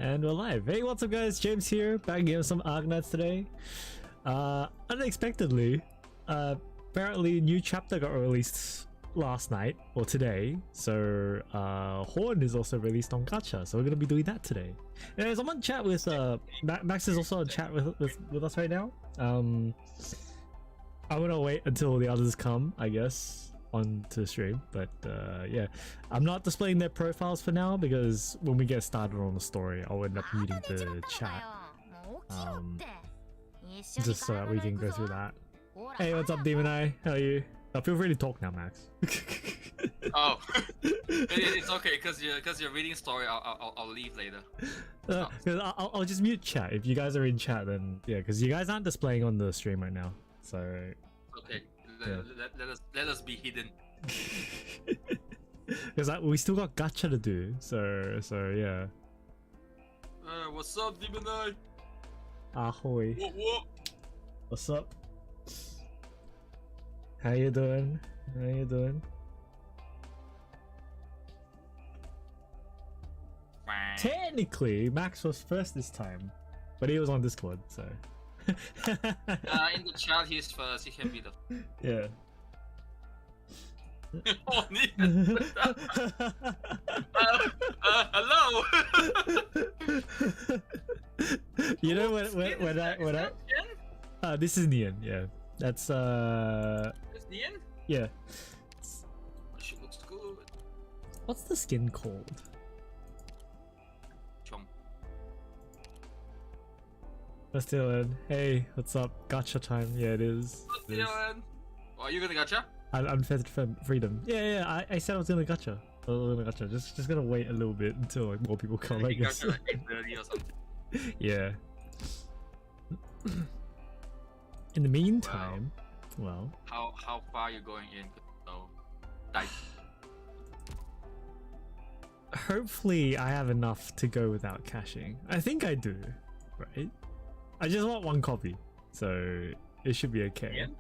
And we're live. Hey, what's up guys? James here, back again with some Arknights today. Unexpectedly, apparently a new chapter got released last night, or today. So, Horn is also released on Gacha, so we're gonna be doing that today. And I'm on chat with, Max is also on chat with us right now. I'm gonna wait until the others come, I guess, onto the stream, but yeah, I'm not displaying their profiles for now because when we get started on the story I'll end up muting the chat, just so that we can go through that. Hey, what's up Demon Eye? How are you? Feel free to talk now, Max. Oh, it's okay because you're reading story. I'll leave later. I'll just mute chat. If you guys are in chat, then yeah, because you guys aren't displaying on the stream right now, so okay. Yeah. Let us be hidden. Because we still got gacha to do, so yeah. What's up, Demon Eye? Ahoy. What? What's up? How you doing? How you doing? Technically, Max was first this time, but he was on Discord, so. In the chat, he's first. He can be the. Yeah. Oh, hello. You know when I this is Nian. Yeah, that's It's Nian. Yeah. She looks good. What's the skin called? Chom. Let's Dylan. Hey, what's up? Gacha time. Yeah, it is. What's Dylan? Oh, are you gonna gacha? Unfettered freedom. Yeah. I said I was gonna gacha. Just gonna wait a little bit until like more people come. I guess. Gacha like 8:30 or something. Yeah. In the meantime, well. How far are you going in? So, like. Hopefully, I have enough to go without caching. I think I do, right? I just want one copy, so it should be okay. Nian?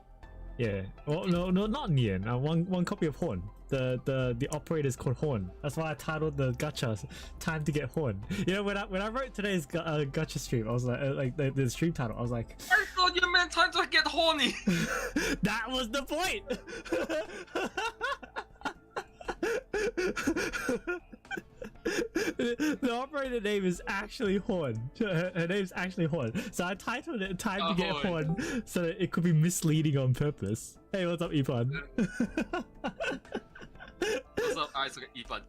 Yeah. Well, no, not Nian. One copy of Horn. The operator is called Horn. That's why I titled the gacha "Time to Get Horn." You know, when I wrote today's gacha stream, I was like the stream title. I was like, I thought you meant time to get horny. that was the point. The operator name is actually Horn. Her name's actually Horn. So I titled it "Time to Get Horn" so that it could be misleading on purpose. Hey, what's up, Ipan? What's up, Ipan?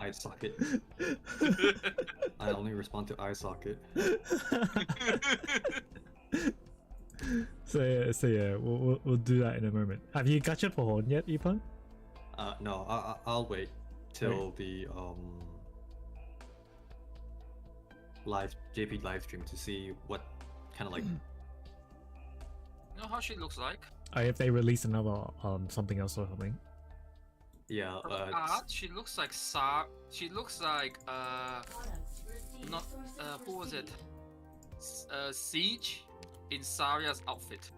Eye socket. I only respond to eye socket. So yeah, we'll do that in a moment. Have you gacha for Horn yet, Ipan? No, I'll wait till the JP live stream to see what kind of like. You know how she looks like? If they release another something else or something. Yeah. She looks like She looks like not who was it? Siege in Saria's outfit.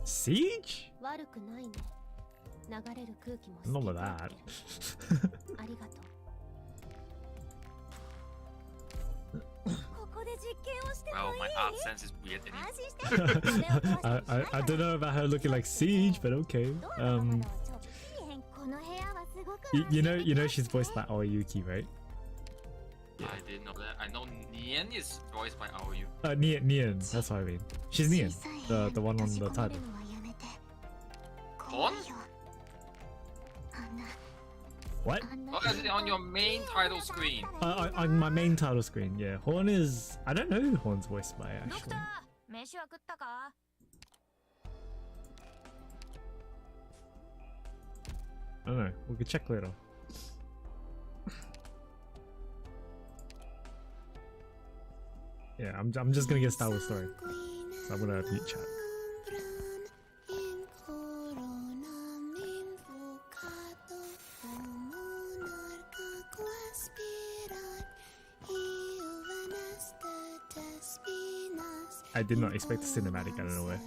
Siege? Not with that. Well, my art sense is weird anyway. I don't know about her looking like Siege, but okay. You know she's voiced by Aoyuki, right? Yeah. I didn't know that. I know Nian is voiced by Aoyu. Nian, that's what I mean. She's Nian, the one on the title. Horn? What? Oh, is it on your main title screen? On my main title screen, yeah. Horn is... I don't know who Horn's voiced by, actually. I don't know. We could check later. Yeah, I'm just gonna get started with story. So I'm gonna mute chat. I did not expect a cinematic out of nowhere.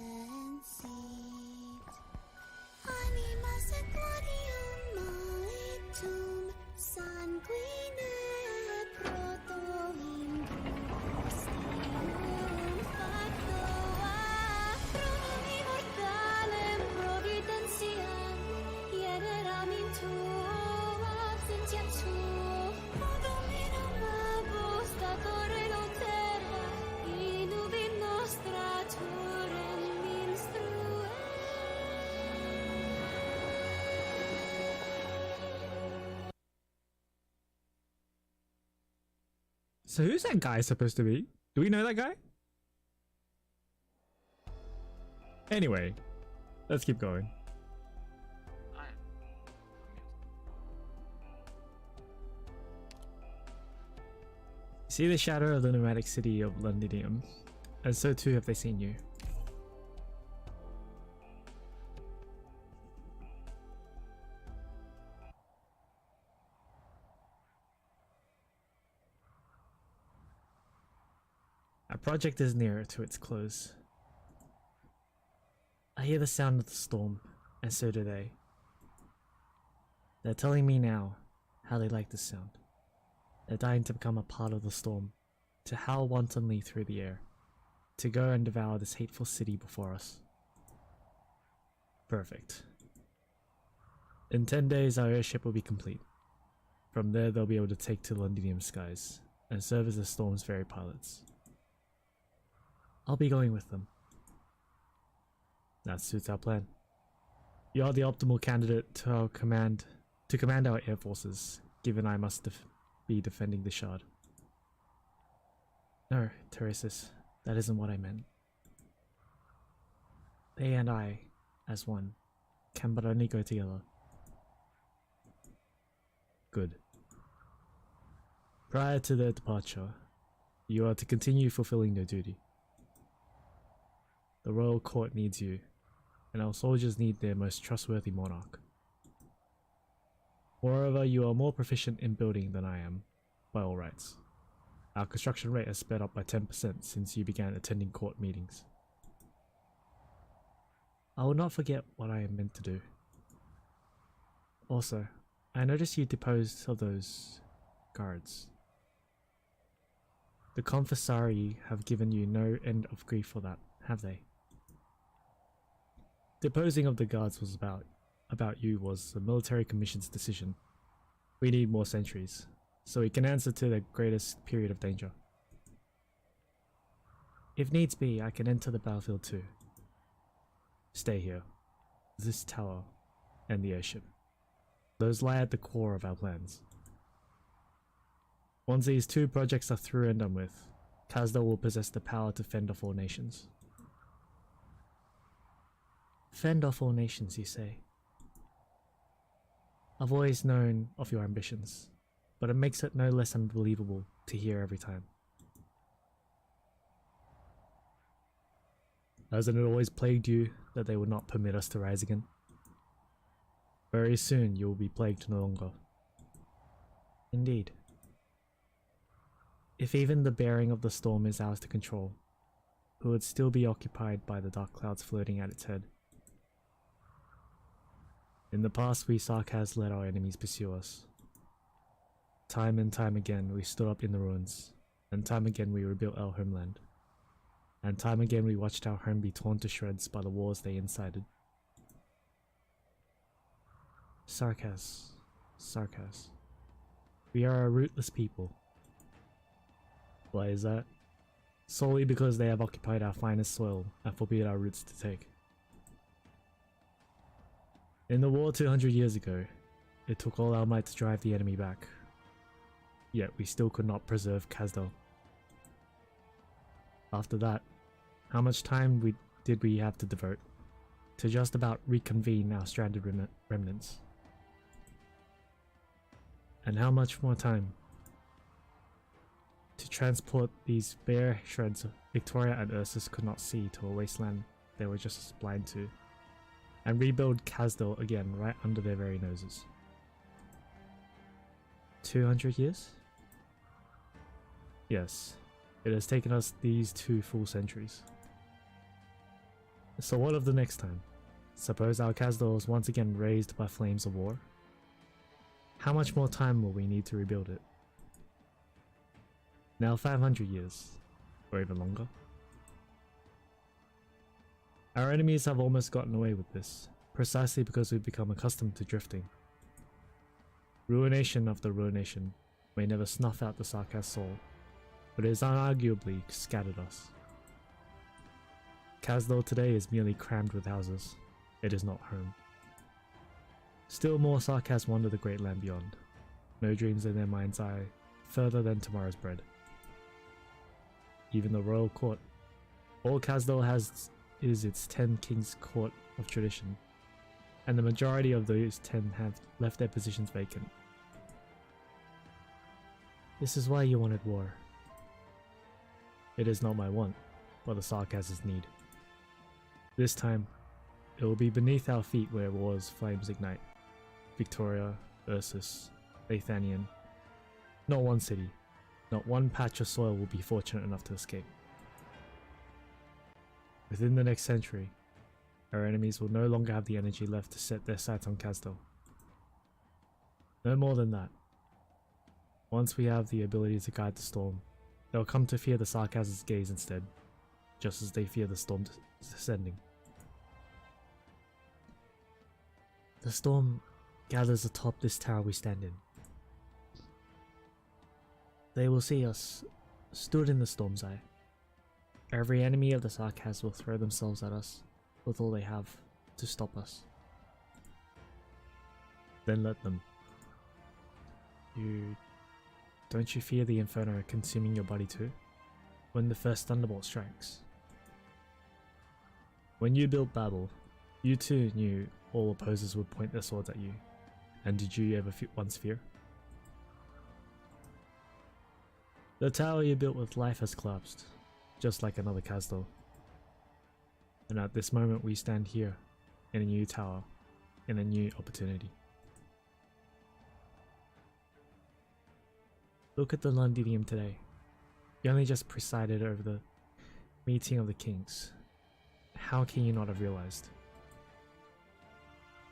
So who's that guy supposed to be? Do we know that guy? Anyway, let's keep going. I am See the shadow of the nomadic city of Londinium, and so too have they seen you. Our project is nearer to its close. I hear the sound of the storm, and so do they. They're telling me now how they like the sound. They're dying to become a part of the storm, to howl wantonly through the air, to go and devour this hateful city before us. Perfect. In 10 days our airship will be complete. From there they'll be able to take to Londinium skies, and serve as the storm's very pilots. I'll be going with them. That suits our plan. You are the optimal candidate to command our air forces, given I must be defending the shard. No, Teresis, that isn't what I meant. They and I, as one, can but only go together. Good. Prior to their departure, you are to continue fulfilling your duty. The royal court needs you, and our soldiers need their most trustworthy monarch. Moreover, you are more proficient in building than I am, by all rights. Our construction rate has sped up by 10% since you began attending court meetings. I will not forget what I am meant to do. Also, I noticed you deposed of those guards. The Confessari have given you no end of grief for that, have they? Deposing of the guards was about you was the military commission's decision. We need more sentries, so we can answer to the greatest period of danger. If needs be, I can enter the battlefield too. Stay here. This tower and the airship. Those lie at the core of our plans. Once these two projects are through and done with, Kazdal will possess the power to fend off all nations. Fend off all nations, you say? I've always known of your ambitions, but it makes it no less unbelievable to hear every time. Hasn't it always plagued you that they would not permit us to rise again? Very soon you will be plagued no longer. Indeed. If even the bearing of the storm is ours to control, we would still be occupied by the dark clouds floating at its head. In the past, we Sarkaz let our enemies pursue us. Time and time again, we stood up in the ruins, and time again we rebuilt our homeland. And time again we watched our home be torn to shreds by the wars they incited. Sarkaz. We are a rootless people. Why is that? Solely because they have occupied our finest soil and forbid our roots to take. In the war 200 years ago, it took all our might to drive the enemy back. Yet we still could not preserve Kazdal. After that, how much time did we have to devote to just about reconvene our stranded remnants? And how much more time to transport these bare shreds Victoria and Ursus could not see to a wasteland they were just blind to, and rebuild Kazdal again right under their very noses. 200 years? Yes, it has taken us these 2 full centuries. So what of the next time? Suppose our Kazdal is once again razed by flames of war? How much more time will we need to rebuild it? Now 500 years, or even longer? Our enemies have almost gotten away with this, precisely because we've become accustomed to drifting. Ruination after ruination may never snuff out the Sarkaz soul, but it has unarguably scattered us. Kazdal today is merely crammed with houses. It is not home. Still more Sarkaz wander the great land beyond. No dreams in their mind's eye, further than tomorrow's bread. Even the royal court. All Kazdal has is its 10 kings' court of tradition, and the majority of those 10 have left their positions vacant. This is why you wanted war. It is not my want, but the Sarkaz's need. This time, it will be beneath our feet where war's flames ignite. Victoria, Ursus, Athanian. Not one city, not one patch of soil will be fortunate enough to escape. Within the next century, our enemies will no longer have the energy left to set their sights on Kazdal. No more than that. Once we have the ability to guide the storm, they'll come to fear the Sarkaz's gaze instead, just as they fear the storm descending. The storm gathers atop this tower we stand in. They will see us, stood in the storm's eye. Every enemy of the Sarkaz will throw themselves at us with all they have to stop us. Then let them. Don't you fear the Inferno consuming your body too? When the first thunderbolt strikes. When you built Babel, you too knew all opposers would point their swords at you. And did you ever once fear? The tower you built with life has collapsed, just like another Kazdal. And at this moment we stand here, in a new tower, in a new opportunity. Look at the Londinium today. You only just presided over the meeting of the kings. How can you not have realized?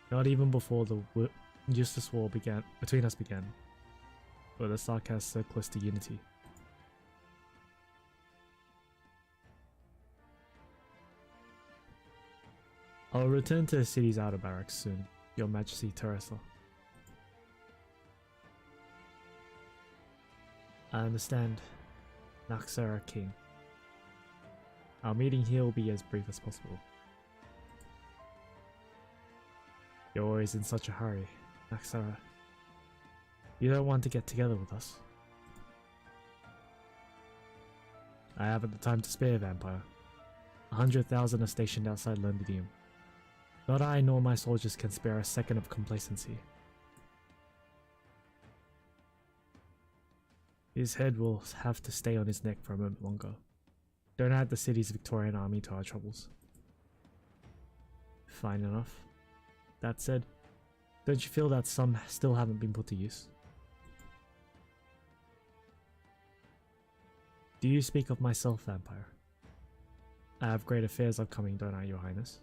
Not even before the useless war between us began, were the Sarkaz so close to unity. I'll return to the city's outer barracks soon, Your Majesty Teresa. I understand. Naxara King. Our meeting here will be as brief as possible. You're always in such a hurry, Naxara. You don't want to get together with us. I haven't the time to spare, Vampire. 100,000 are stationed outside Londinium. Not I nor my soldiers can spare a second of complacency. His head will have to stay on his neck for a moment longer. Don't add the city's Victorian army to our troubles. Fine enough. That said, don't you feel that some still haven't been put to use? Do you speak of myself, Vampire? I have great affairs upcoming, don't I, Your Highness?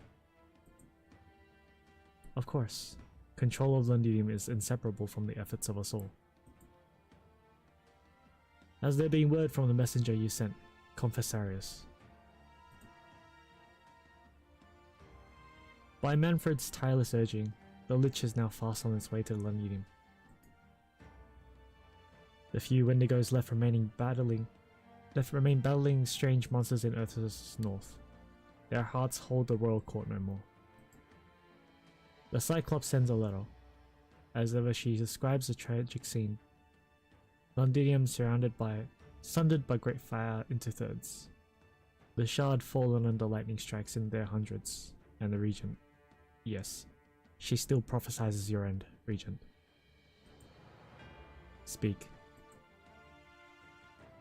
Of course. Control of Londinium is inseparable from the efforts of us all. Has there been word from the messenger you sent, Confessarius? By Manfred's tireless urging, the Lich is now fast on its way to Londinium. The few Wendigos left remain battling strange monsters in Earth's north. Their hearts hold the royal court no more. The Cyclops sends a letter. As ever, she describes the tragic scene. Londinium sundered by great fire into thirds. The shard fallen under lightning strikes in their hundreds, and the Regent. Yes, she still prophesizes your end, Regent. Speak.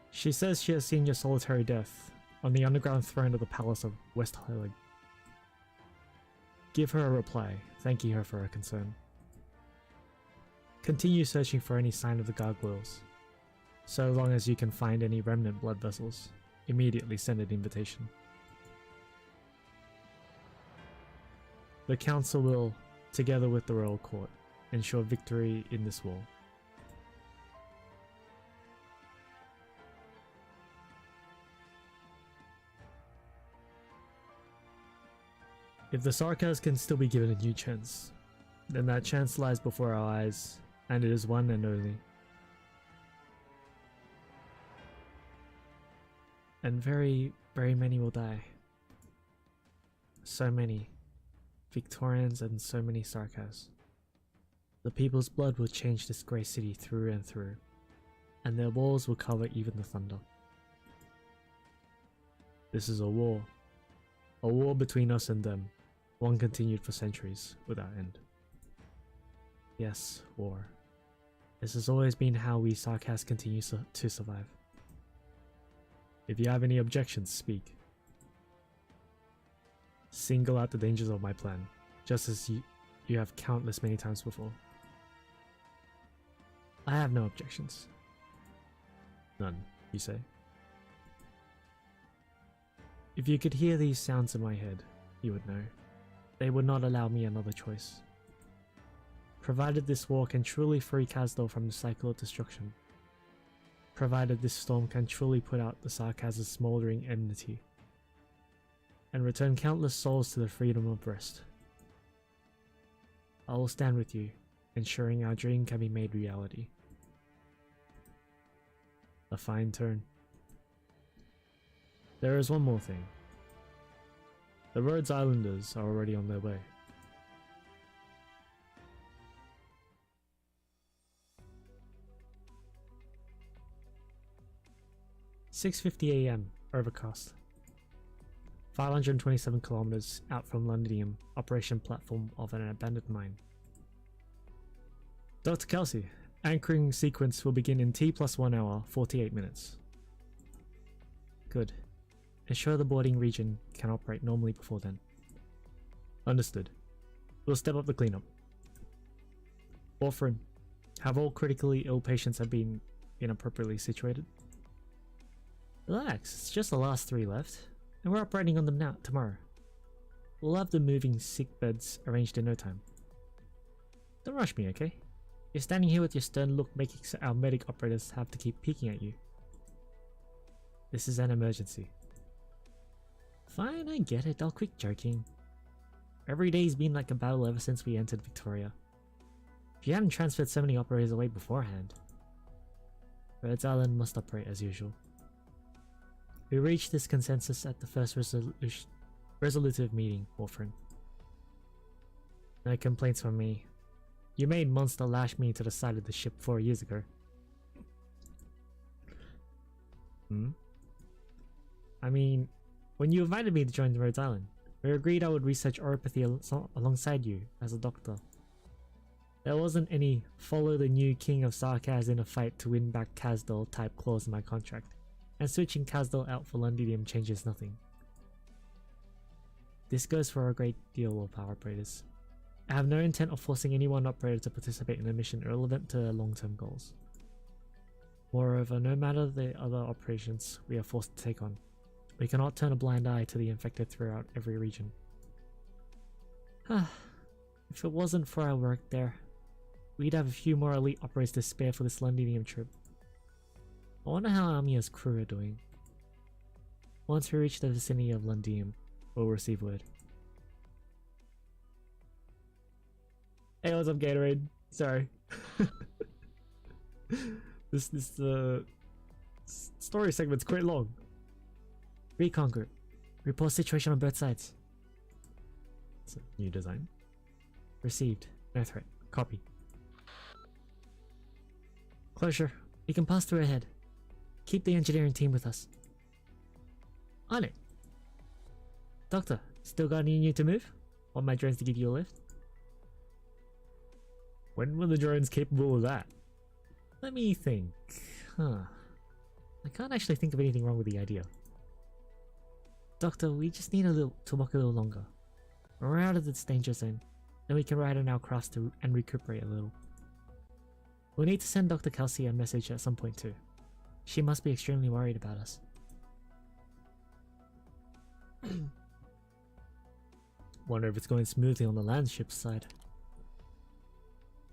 She says she has seen your solitary death on the underground throne of the Palace of West Highland. Give her a reply, thanking her for her concern. Continue searching for any sign of the gargoyles. So long as you can find any remnant blood vessels, immediately send an invitation. The Council will, together with the Royal Court, ensure victory in this war. If the Sarkas can still be given a new chance, then that chance lies before our eyes, and it is one and only. And very, very many will die. So many. Victorians and so many Sarkas. The people's blood will change this grey city through and through, and their walls will cover even the thunder. This is a war between us and them, one continued for centuries without end. Yes, war. This has always been how we Sarkas continue to survive. If you have any objections, speak. Single out the dangers of my plan, just as you have countless many times before. I have no objections. None, you say? If you could hear these sounds in my head, you would know. They would not allow me another choice. Provided this war can truly free Kazdal from the cycle of destruction. Provided this storm can truly put out the Sarkaz's smouldering enmity. And return countless souls to the freedom of rest. I will stand with you, ensuring our dream can be made reality. A fine turn. There is one more thing. The Rhodes Islanders are already on their way. "6:50 AM, overcast. 527 kilometers out from Londinium, operation platform of an abandoned mine. Dr. Kelsey, anchoring sequence will begin in T+1 hour, 48 minutes. Good. Ensure the boarding region can operate normally before then. Understood. We'll step up the cleanup. Warfarin, have all critically ill patients have been inappropriately situated? Relax, it's just the last 3 left, and we're operating on them now, tomorrow. We'll have the moving sick beds arranged in no time. Don't rush me, okay? You're standing here with your stern look making our medic operators have to keep peeking at you. This is an emergency. Fine, I get it, I'll quit joking. Every day's been like a battle ever since we entered Victoria. If you hadn't transferred so many operators away beforehand. Rhodes Island must operate as usual. We reached this consensus at the first resolutive meeting, Warfarin. No complaints from me. You made Monster lash me to the side of the ship 4 years ago. I mean, when you invited me to join the Rhodes Island, we agreed I would research oropathy alongside you as a doctor. There wasn't any follow the new king of Sarkaz in a fight to win back Kazdal type clause in my contract, and switching Kazdal out for Londinium changes nothing. This goes for a great deal of our operators. I have no intent of forcing any one operator to participate in a mission irrelevant to their long-term goals. Moreover, no matter the other operations we are forced to take on, we cannot turn a blind eye to the infected throughout every region. If it wasn't for our work there, we'd have a few more elite operators to spare for this Londinium trip. I wonder how Amiya's crew are doing. Once we reach the vicinity of Londinium, we'll receive word. Hey, what's up, Gatorade? Sorry. This story segment's quite long. Recon group. Report situation on both sides. It's a new design. Received. No threat. Copy. Closure. We can pass through ahead. Keep the engineering team with us. On it. Doctor, still got any need to move? Want my drones to give you a lift? When were the drones capable of that? Let me think. I can't actually think of anything wrong with the idea. Doctor, we just need to walk a little longer. When we're out of this danger zone, then we can ride on our crafts and recuperate a little. We'll need to send Dr. Kelsey a message at some point too. She must be extremely worried about us. Wonder if it's going smoothly on the land ship's side.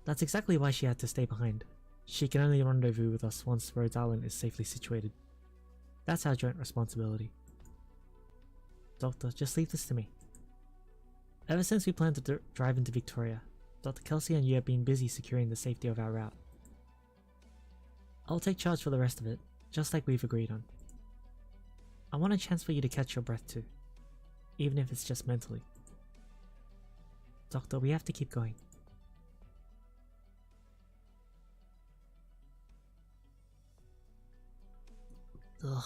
That's exactly why she had to stay behind. She can only rendezvous with us once Rhodes Island is safely situated. That's our joint responsibility. Doctor, just leave this to me. Ever since we planned to drive into Victoria, Dr. Kelsey and you have been busy securing the safety of our route. I'll take charge for the rest of it, just like we've agreed on. I want a chance for you to catch your breath too, even if it's just mentally. Doctor, we have to keep going. Ugh.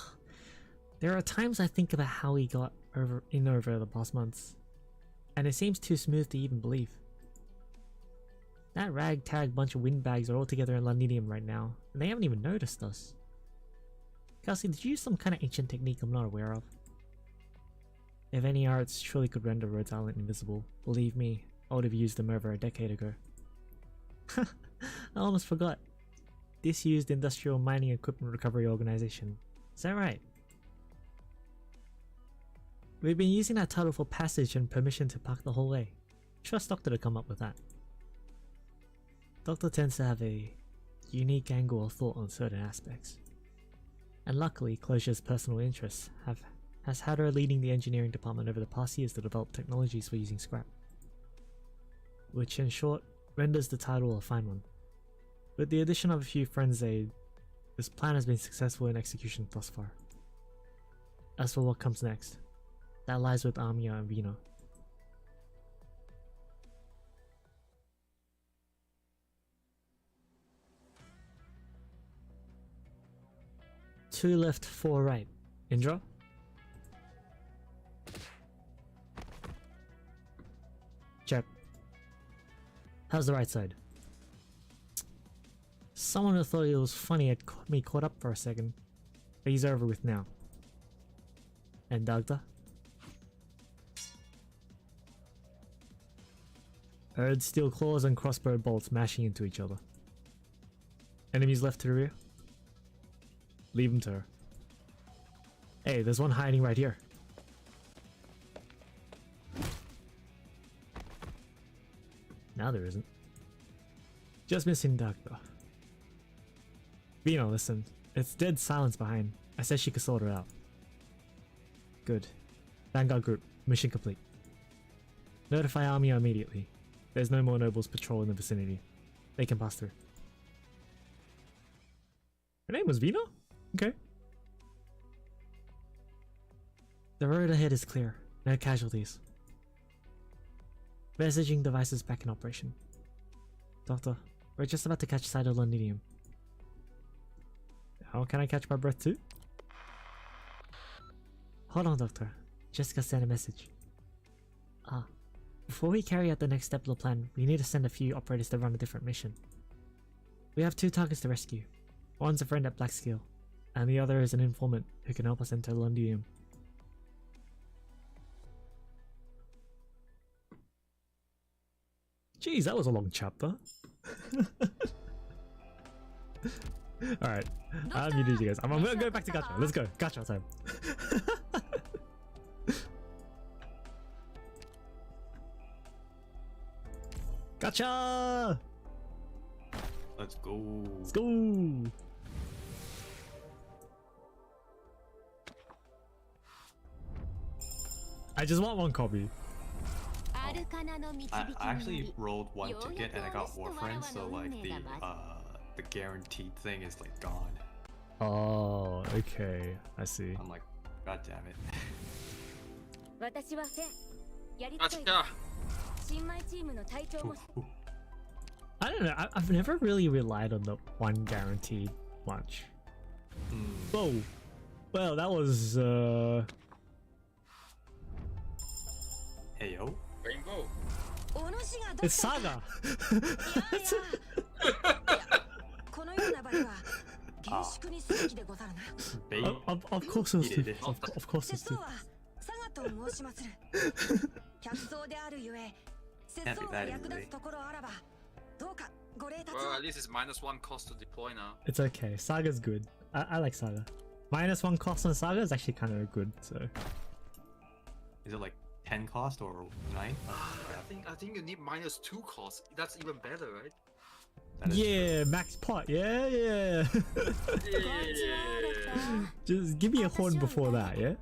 There are times I think about how we got over the past months, and it seems too smooth to even believe. That ragtag bunch of windbags are all together in Londinium right now, and they haven't even noticed us. Kelsey, did you use some kind of ancient technique I'm not aware of? If any arts truly could render Rhodes Island invisible, believe me, I would have used them over a decade ago. I almost forgot. Disused Industrial Mining Equipment Recovery Organization. Is that right? We've been using that title for passage and permission to park the whole way. Trust Doctor to come up with that. Doctor tends to have a unique angle of thought on certain aspects. And luckily, Closure's personal interests has had her leading the engineering department over the past years to develop technologies for using scrap. Which in short, renders the title a fine one. With the addition of a few friends' aid, this plan has been successful in execution thus far. As for what comes next, that lies with Amia and Vino. Two left, four right. Indra? Check. How's the right side? Someone who thought it was funny had me caught up for a second. But he's over with now. And Dagda? Heard steel claws and crossbow bolts mashing into each other. Enemies left to the rear? Leave them to her. Hey, there's one hiding right here. Now there isn't. Just missing Dagda. Vino, listen. It's dead silence behind. I said she could sort her out. Good. Vanguard group, mission complete. Notify Armia immediately. There's no more nobles patrol in the vicinity. They can pass through. Her name was Vino? Okay. The road ahead is clear. No casualties. Messaging devices back in operation. Doctor, we're just about to catch sight of Londinium. How can I catch my breath too? Hold on, Doctor. Jessica sent a message. Before we carry out the next step of the plan, we need to send a few operators to run a different mission. We have two targets to rescue. One's a friend at Blackscale, and the other is an informant who can help us enter Londinium. Jeez, that was a long chapter. Alright, I'm new to you guys. I'm gonna go back to Gacha. Let's go. Gacha time. Gacha! Let's go. Let's go! I just want one copy. I actually rolled one ticket and I got Warfriend, so like the guaranteed thing is like gone. Oh, okay. I see. I'm like, god damn it. Gotcha. I don't know. I've never really relied on the one guaranteed much. Whoa. Well, that was Hey yo. Rainbow. It's Saga. Of course it's two. Of course it's two. Can't be that easy. Well, at least it's -1 cost to deploy now. It's okay. Saga's good. I like Saga. -1 cost on Saga is actually kind of good. So. Is it like 10 cost or 9? I think you need -2 cost. That's even better, right? Yeah, max pot. Yeah. Yeah. Just give me a horn before that, yeah?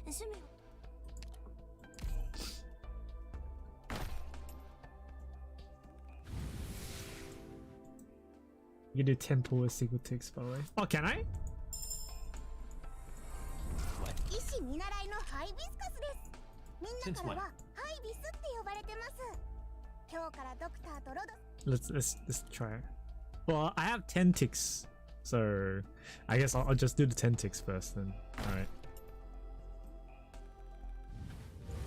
You can do 10 pull with single ticks, by the way. Oh, can I? What? Since when? Let's try it. Well, I have 10 ticks, so I guess I'll just do the 10 ticks first then. Alright.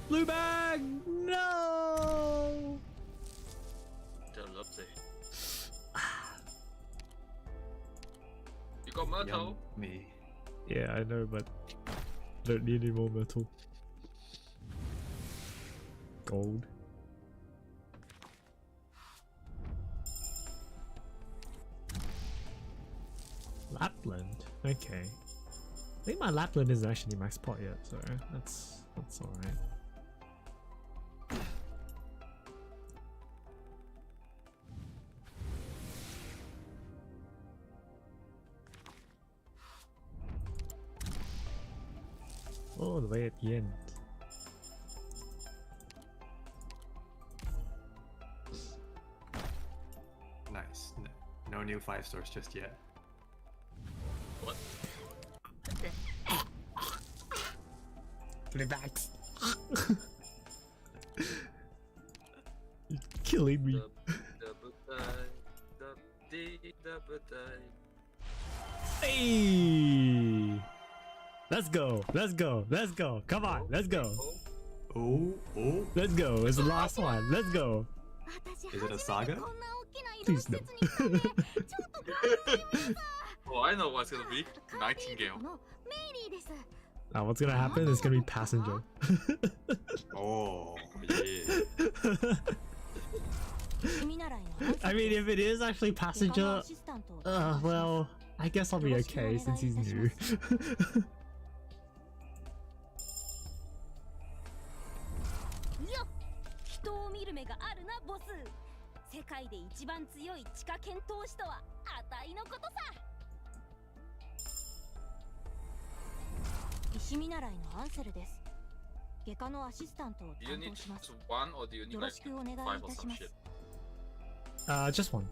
Blue bag! No! You got Myrtle? Me. Yeah, I know, but don't need any more metal. Gold. Lapland. Okay. I think my Lapland isn't actually max pot yet, so that's alright. All the way at the end. Nice. No new 5 stars just yet. What? Blue bags. You're killing me. Hey! Let's go. Let's go. Let's go. Come on. Let's go. Oh. Let's go. It's the last one. Let's go. Is it a saga? Please no. Oh, I know what's gonna be. Nightingale. What's gonna happen is gonna be passenger. Oh, yeah. I mean, if it is actually passenger, well, I guess I'll be okay since he's new. Do you need just one or do you need like 5 or some shit? Just one.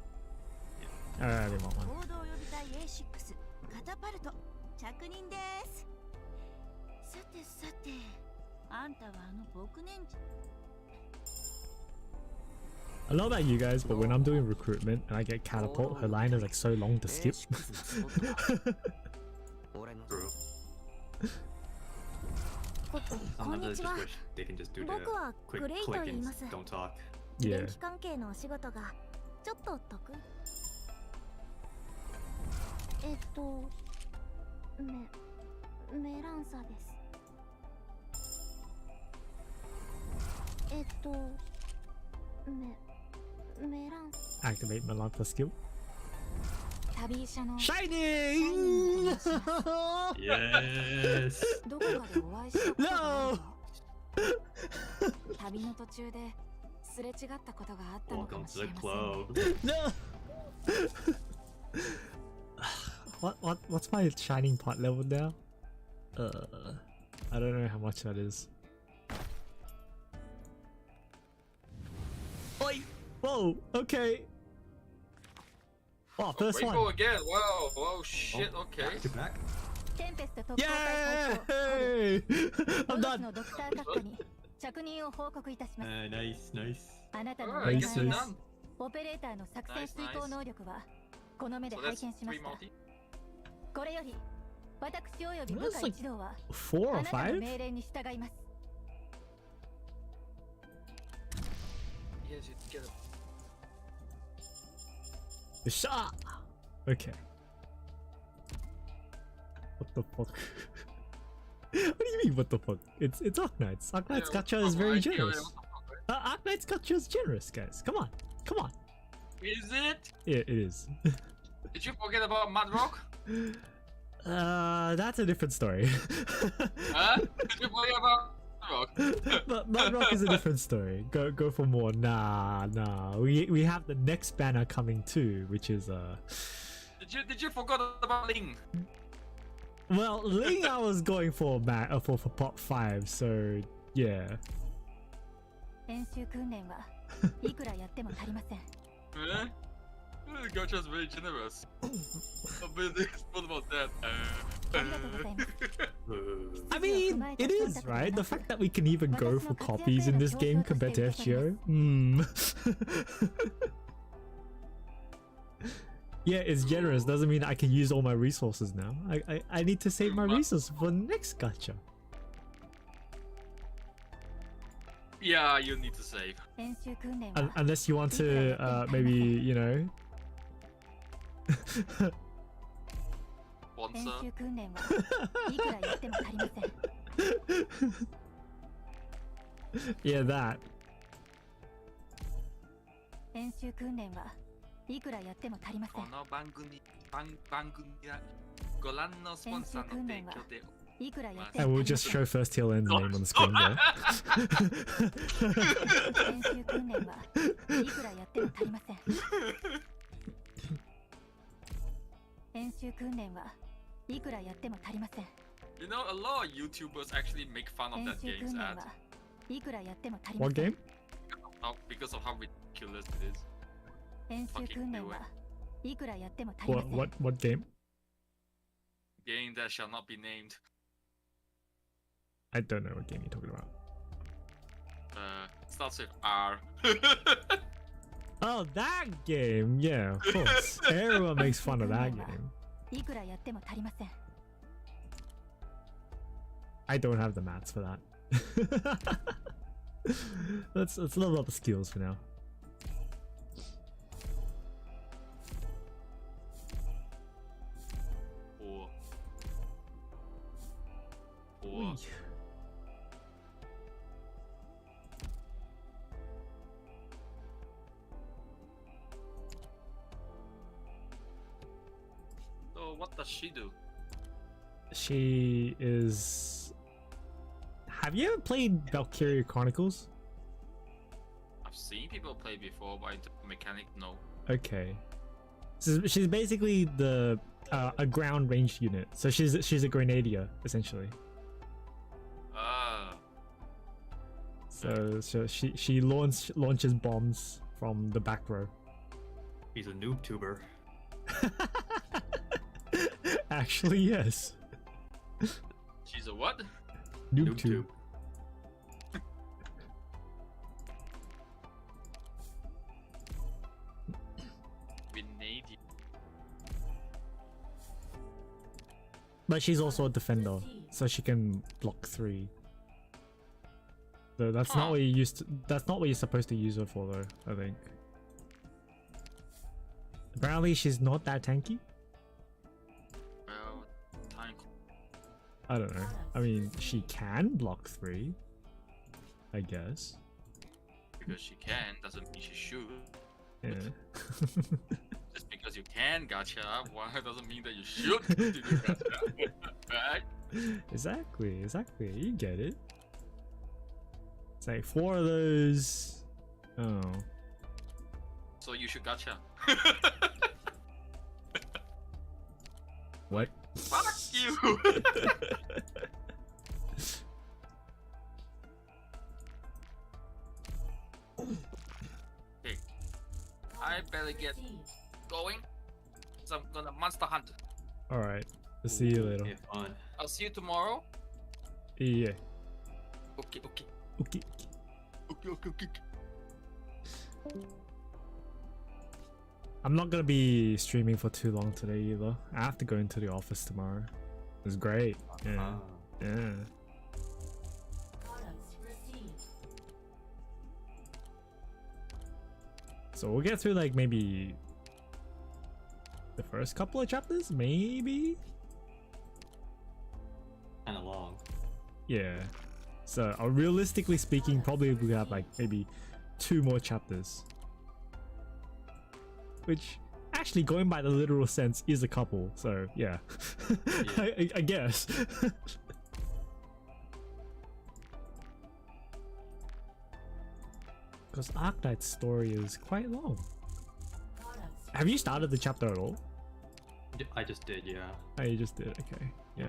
I really want one. I know about you guys, but when I'm doing recruitment and I get catapult, her line is like so long to skip. True. Sometimes I just wish they can just do the quick click and don't talk. Yeah. Activate Melanta skill. Shining! Yes! No! Welcome to the club. No! What's my shining pot level now? I don't know how much that is. Oi! Whoa! Okay. Oh, first Rainbow one. again. Whoa, whoa, shit. Okay. Back to back. Yay! I'm done. Nice, nice. Alright, I guess you're done. So that's 3 multi. That's like 4 or 5? Yes, you get it. The shot! Okay. What the fuck? What do you mean, what the fuck? It's Arknights. Arknights Gacha is very generous. Arknights Gacha is generous, guys. Come on. Come on. Is it? Yeah, it is. Did you forget about Mud Rock? That's a different story. Huh? Did you forget about Mud Rock? But Mud Rock is a different story. Go for more. Nah. We have the next banner coming too, which is Did you forget about Ling? Well, Ling I was going for for pot 5, so yeah. 演習訓練はいくらやっても足りません。 Eh? Gacha's very generous. What about that? ありがとうございます。 I mean, it is, right? The fact that we can even go for copies in this game compared to FGO. Yeah, it's generous. Doesn't mean I can use all my resources now. I need to save my resources for the next gacha. Yeah, you need to save. 演習訓練は Unless you want to, maybe, you know. 演 Sponsor. 習訓練はいくらやっても足りません。 Yeah, that. 演習訓練はいくらやっても足りません。この番組はご覧のスポンサーの提供で。いくらやって I も will 足りま just せん。 show First Tail End's name on the screen there. 演習訓練はいくらやっても足りません。演習訓練はいくらやっても足りません。 You know, a lot of YouTubers actually make fun of 演 that 習 game's 訓練 ad はいくらやっても足りま What せん。 game? because of how ridiculous it is. 演習訓練はいくらやっても足りません。 What game? Game that shall not be named. I don't know what game you're talking about. Starts with R. Oh, that game! Yeah, of course. Everyone makes fun of that game. いくらやっても足りません。 I don't have the mats for that. let's level up the skills for now. Or so what does she do? She is. Have you ever played Valkyria Chronicles? I've seen people play before, but the mechanic no. Okay. So she's basically the a ground ranged unit. So she's a grenadier essentially. Ah. So she launches bombs from the back row. He's a noob tuber. Actually, yes. She's a what? Noob tube. Grenadier. But she's also a defender, so she can block 3. So that's not what you used to, that's not what you're supposed to use her for though, I think. Apparently she's not that tanky. Well, tank. I don't know. I mean, she can block 3, I guess. Because she can doesn't mean she should. Yeah. Just because you can gacha, why doesn't mean that you should do gacha. Right? Exactly. You get it. It's like 4 of those. Oh. So you should gacha. What? Fuck you! Okay. I better get going. So I'm gonna monster hunt. Alright. I'll see you later. Have fun. I'll see you tomorrow. Yeah. Okay. Okay. I'm not gonna be streaming for too long today either. I have to go into the office tomorrow. It's great. Yeah. Yeah. So we'll get through like maybe the first couple of chapters, maybe? Kinda long. Yeah. So realistically speaking, probably we have like maybe 2 more chapters. Which actually, going by the literal sense, is a couple. So yeah, I guess. Because Arknights' story is quite long. Have you started the chapter at all? I just did, yeah. Oh, you just did. Okay. Yeah.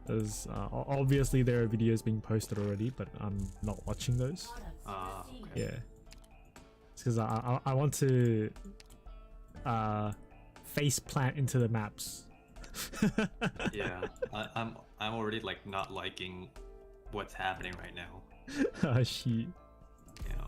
There's obviously there are videos being posted already, but I'm not watching those. Okay. Yeah, it's because I want to face plant into the maps. Yeah. I'm already like not liking what's happening right now. Oh shit. Yeah.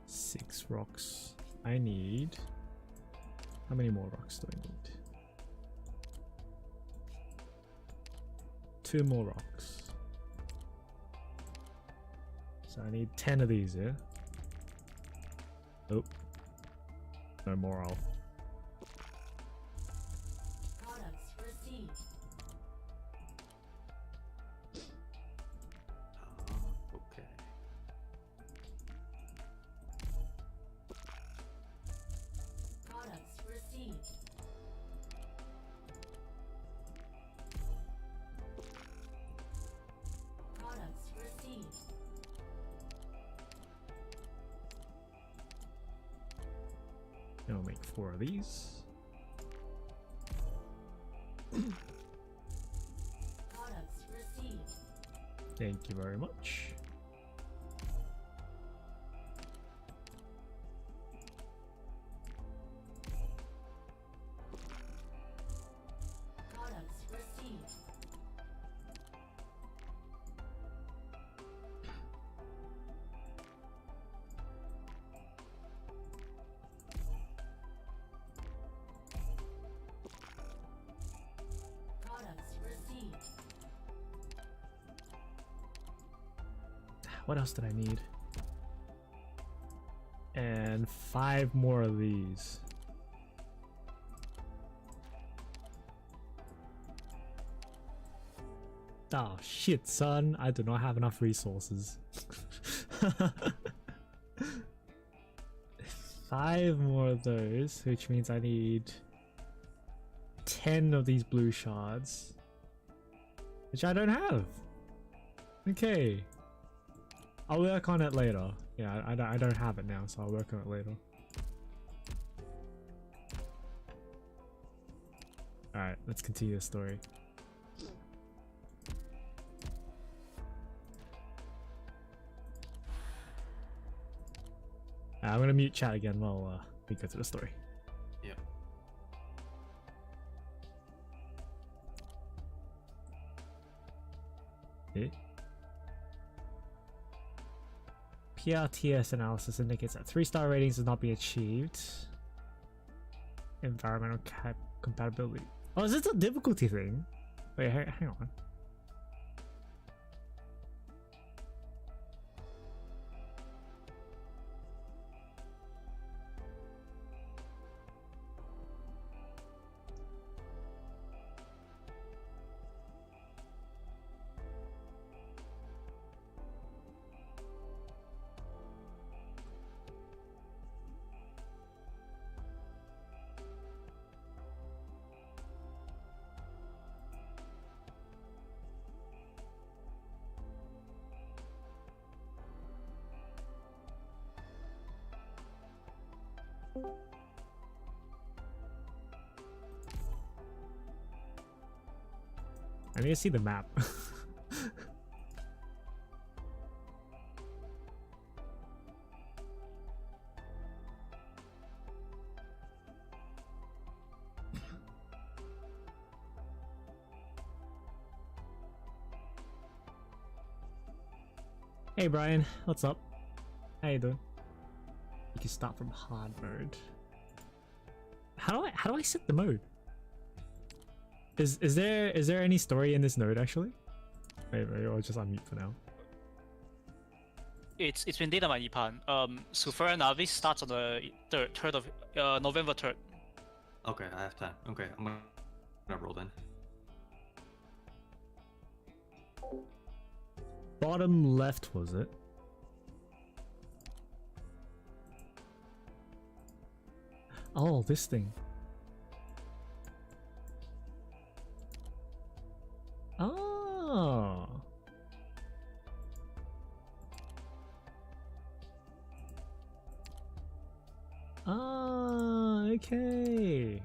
Six rocks. I need. How many more rocks do I need? 2 more rocks. So I need 10 of these, yeah? Oh. No more. Okay. I'll make 4 of these. Thank you very much. What else did I need? And 5 more of these. Oh shit, son. I do not have enough resources. 5 more of those, which means I need 10 of these blue shards. Which I don't have. Okay. I'll work on it later. Yeah, I don't have it now, so I'll work on it later. Alright, let's continue the story. I'm gonna mute chat again while we go to the story. Yep. Eh? PRTS analysis indicates that 3-star ratings has not been achieved. Environmental compatibility. Oh, is this a difficulty thing? Wait, hang on. I need to see the map. Hey Brian, what's up? How you doing? You can start from hard mode. How do I set the mode? Is there any story in this node actually? Maybe I'll just unmute for now. It's been data by Ipan. Sufera Navi starts on the 3rd of November 3rd. Okay, I have time. Okay, I'm gonna roll then. Bottom left, was it? Oh, this thing. Oh, Ah, okay.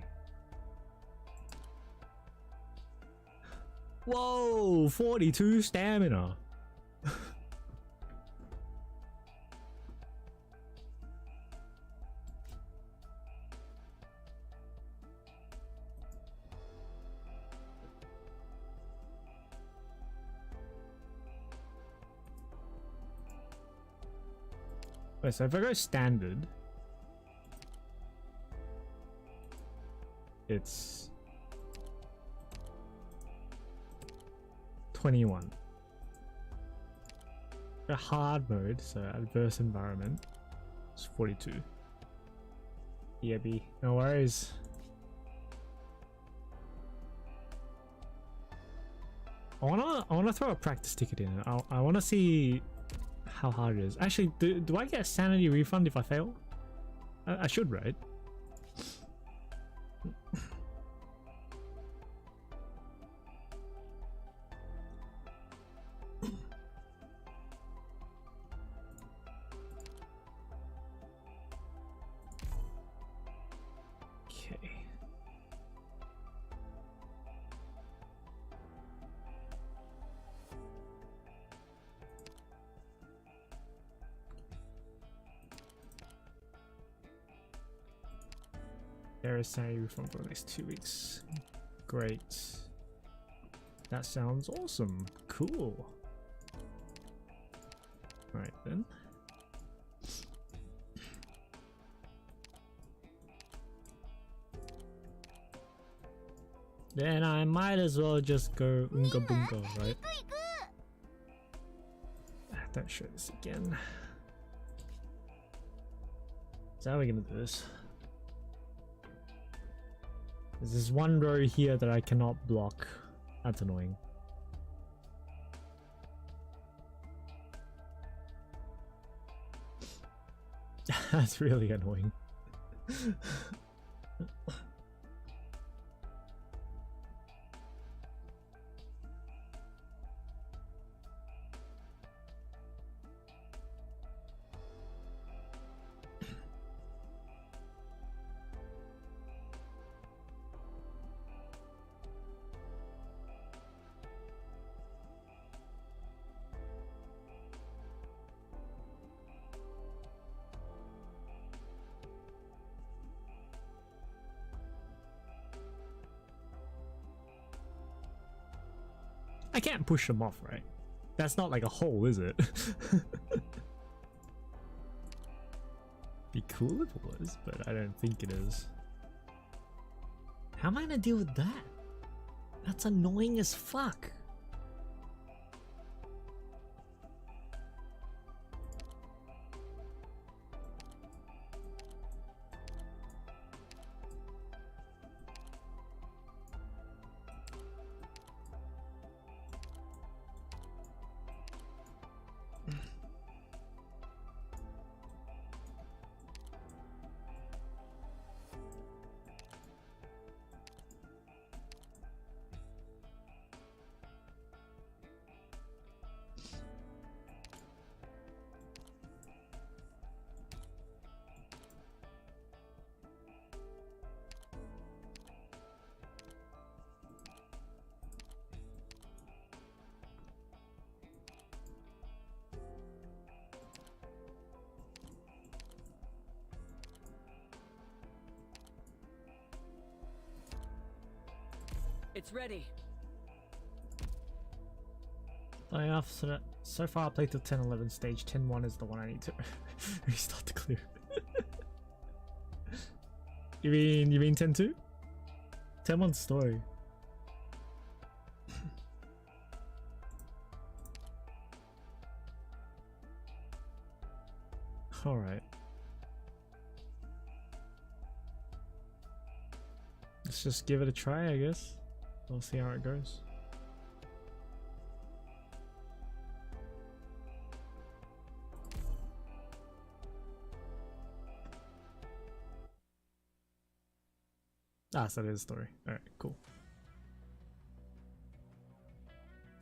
Whoa, 42 stamina. Wait, so if I go standard, it's 21. A hard mode, so adverse environment, it's 42. Yeah, B, no worries. I wanna throw a practice ticket in. I wanna see how hard it is. Actually, do I get a sanity refund if I fail? I should, right? Okay. There is sanity refund for the next 2 weeks. Great. That sounds awesome. Cool. Alright then. Then I might as well just go Unga Bunga, right? Don't show this again. So how are we gonna do this? There's this one row here that I cannot block. That's annoying. That's really annoying. I can't push them off, right? That's not like a hole, is it? Be cool if it was, but I don't think it is. How am I gonna deal with that? That's annoying as fuck. It's ready. So far I played till 10-11 stage. 10-1 is the one I need to restart to clear. You mean 10-2? 10-1's story. Alright. Let's just give it a try, I guess. We'll see how it goes. Ah, so that is a story. Alright, cool.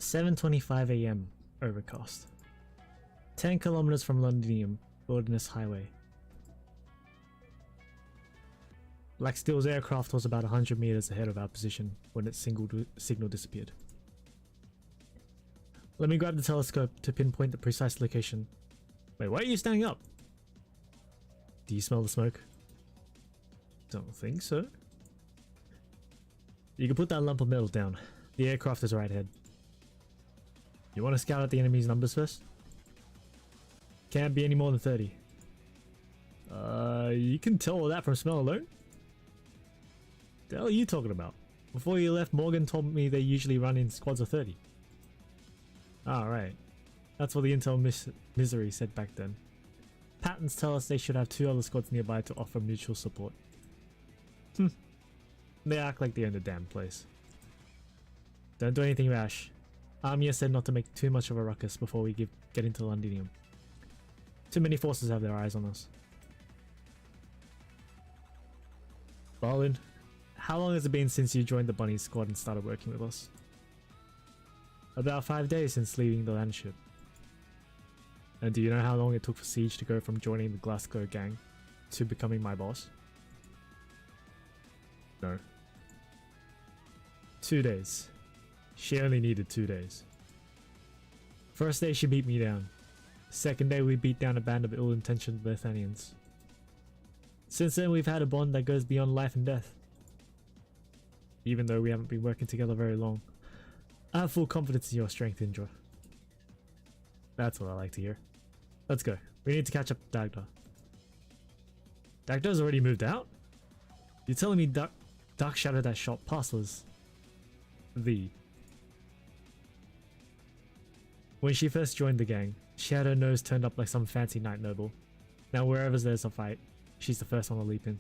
7:25 AM, overcast. 10 kilometers from Londinium, Wilderness Highway. Black Steel's aircraft was about 100 meters ahead of our position when its signal disappeared. Let me grab the telescope to pinpoint the precise location. Wait, why are you standing up? Do you smell the smoke? Don't think so. You can put that lump of metal down. The aircraft is right ahead. You want to scout out the enemy's numbers first? Can't be any more than 30. You can tell all that from smell alone? The hell are you talking about? Before you left, Morgan told me they usually run in squads of 30. Alright. That's what the intel misery said back then. Patterns tell us they should have 2 other squads nearby to offer mutual support. They act like they own the damn place. Don't do anything rash. Armia said not to make too much of a ruckus before we get into Londinium. Too many forces have their eyes on us. Balin, how long has it been since you joined the Bunny squad and started working with us? About 5 days since leaving the landship. And do you know how long it took for Siege to go from joining the Glasgow gang to becoming my boss? No. 2 days. She only needed 2 days. First day she beat me down. Second day we beat down a band of ill-intentioned Bethanians. Since then we've had a bond that goes beyond life and death. Even though we haven't been working together very long. I have full confidence in your strength, Indra. That's what I like to hear. Let's go. We need to catch up with Dagda. Dagda's already moved out? You're telling me Dark Shadow that shot past was... When she first joined the gang, she had her nose turned up like some fancy knight noble. Now wherever there's a fight, she's the first one to leap in.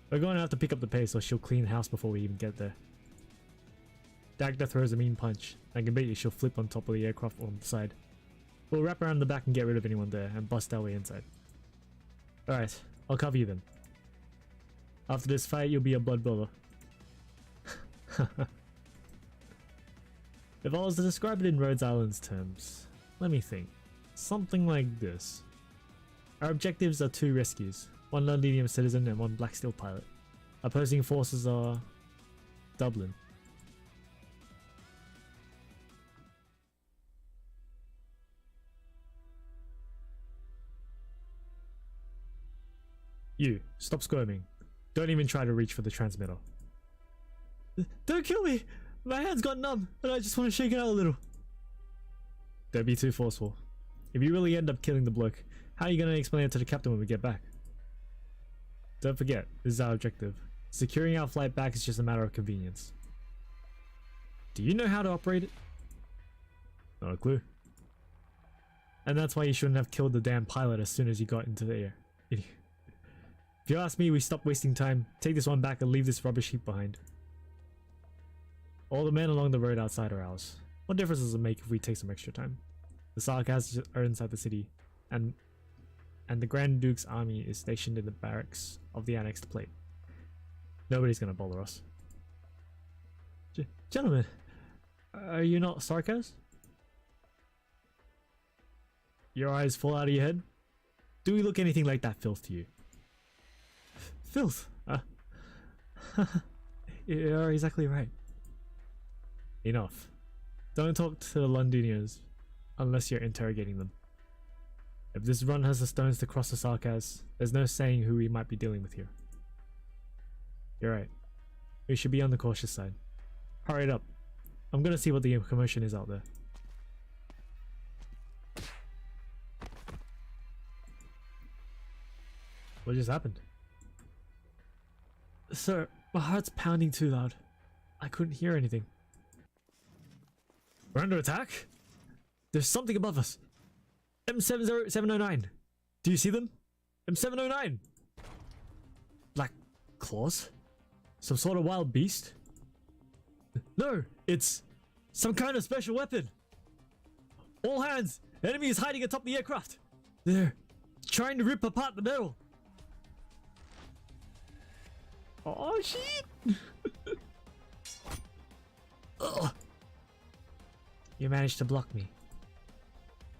We're going to have to pick up the pace or she'll clean house before we even get there. Dagda throws a mean punch. I can bet you she'll flip on top of the aircraft on the side. We'll wrap around the back and get rid of anyone there and bust our way inside. Alright, I'll cover you then. After this fight, you'll be a blood brother. If I was to describe it in Rhodes Island's terms, let me think. Something like this. Our objectives are 2 rescues, 1 Londinium citizen and 1 Black Steel pilot. Opposing forces are... Dublin. You, stop squirming. Don't even try to reach for the transmitter. Don't kill me! My hand's got numb, and I just want to shake it out a little. Don't be too forceful. If you really end up killing the bloke, how are you going to explain it to the captain when we get back? Don't forget, this is our objective. Securing our flight back is just a matter of convenience. Do you know how to operate it? Not a clue. And that's why you shouldn't have killed the damn pilot as soon as you got into the air. If you ask me, we stop wasting time, take this one back and leave this rubbish heap behind. All the men along the road outside are ours. What difference does it make if we take some extra time? The Sarkas are inside the city, and the Grand Duke's army is stationed in the barracks of the annexed plate. Nobody's gonna bother us. Gentlemen, are you not Sarkas? Your eyes fall out of your head? Do we look anything like that filth to you? Filth? You're exactly right. Enough. Don't talk to the Londinians unless you're interrogating them. If this run has the stones to cross the Sarkas, there's no saying who we might be dealing with here. You're right. We should be on the cautious side. Hurry it up. I'm gonna see what the commotion is out there. What just happened? Sir, my heart's pounding too loud. I couldn't hear anything. We're under attack? There's something above us. M709. Do you see them? M709. Black claws? Some sort of wild beast? No, it's some kind of special weapon. All hands, enemy is hiding atop the aircraft. They're trying to rip apart the metal. Oh shit! Ugh. You managed to block me.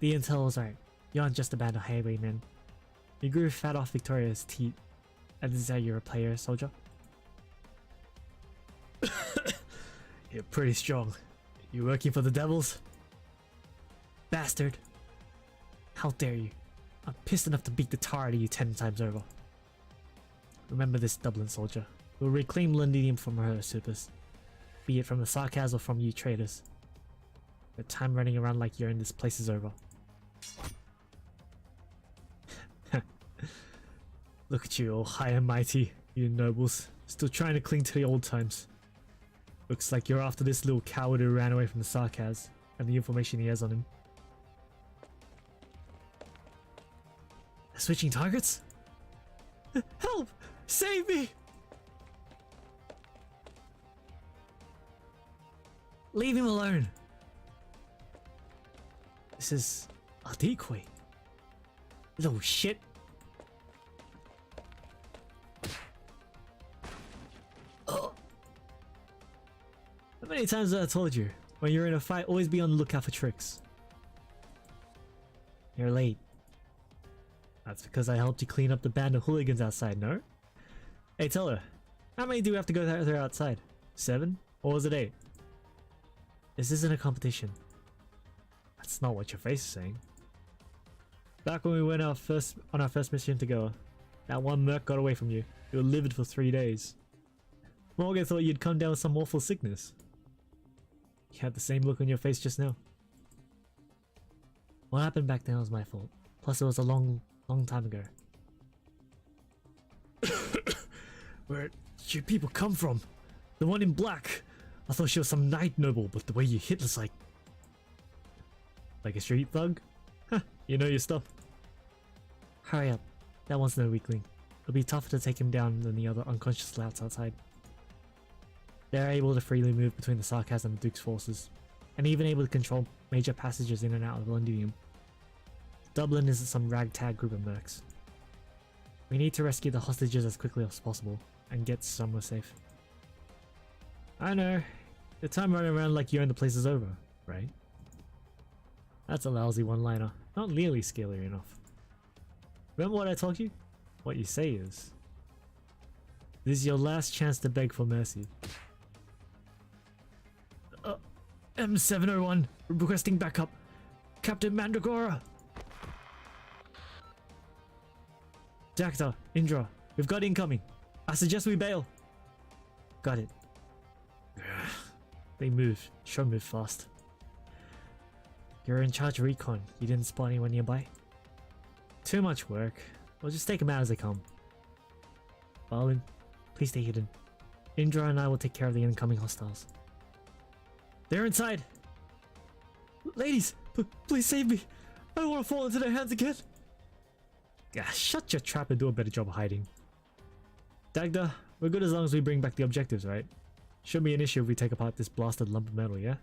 The intel was right. You aren't just a band of highwaymen. You grew fat off Victoria's teat And this is how you're a player, soldier? You're pretty strong. You working for the devils? Bastard. How dare you? I'm pissed enough to beat the tar out of you 10 times over. Remember this, Dublin soldier. We'll reclaim Londinium from her usurpers. Be it from the sarcasm or from you traitors. The time running around like you're in this place is over. Look at you, all high and mighty, you nobles. Still trying to cling to the old times. Looks like you're after this little coward who ran away from the sarcasm and the information he has on him. Switching targets? Help! Save me! Leave him alone. This is a decoy. Little shit. Oh. How many times have I told you? When you're in a fight, always be on the lookout for tricks. You're late. That's because I helped you clean up the band of hooligans outside, no? Hey, tell her. How many do we have to go there outside? 7? Or was it 8? This isn't a competition. That's not what your face is saying. Back when we went on our first mission together, that one merc got away from you. You were livid for 3 days. Morgan thought you'd come down with some awful sickness. You had the same look on your face just now. What happened back then was my fault. Plus it was a long time ago. Where did you people come from? The one in black. I thought she was some knight noble, but the way you hit was like a street thug? Huh, you know your stuff. Hurry up. That one's no weakling. It'll be tougher to take him down than the other unconscious louts outside. They're able to freely move between the sarcasm and the Duke's forces, and even able to control major passages in and out of Londinium. Dublin isn't some ragtag group of mercs. We need to rescue the hostages as quickly as possible, and get somewhere safe. I know, the time running around like you own the place is over, right? That's a lousy one-liner, not nearly scary enough. Remember what I told you? What you say is, this is your last chance to beg for mercy. M701, requesting backup. Captain Mandragora! Jacta, Indra, we've got incoming. I suggest we bail. Got it. They move. Sure move fast. You're in charge of recon. You didn't spot anyone nearby? Too much work. We'll just take them out as they come. Balin, please stay hidden. Indra and I will take care of the incoming hostiles. They're inside! Ladies, please save me! I don't want to fall into their hands again! Shut your trap and do a better job of hiding. Dagda, we're good as long as we bring back the objectives, right? Shouldn't be an issue if we take apart this blasted lump of metal, yeah?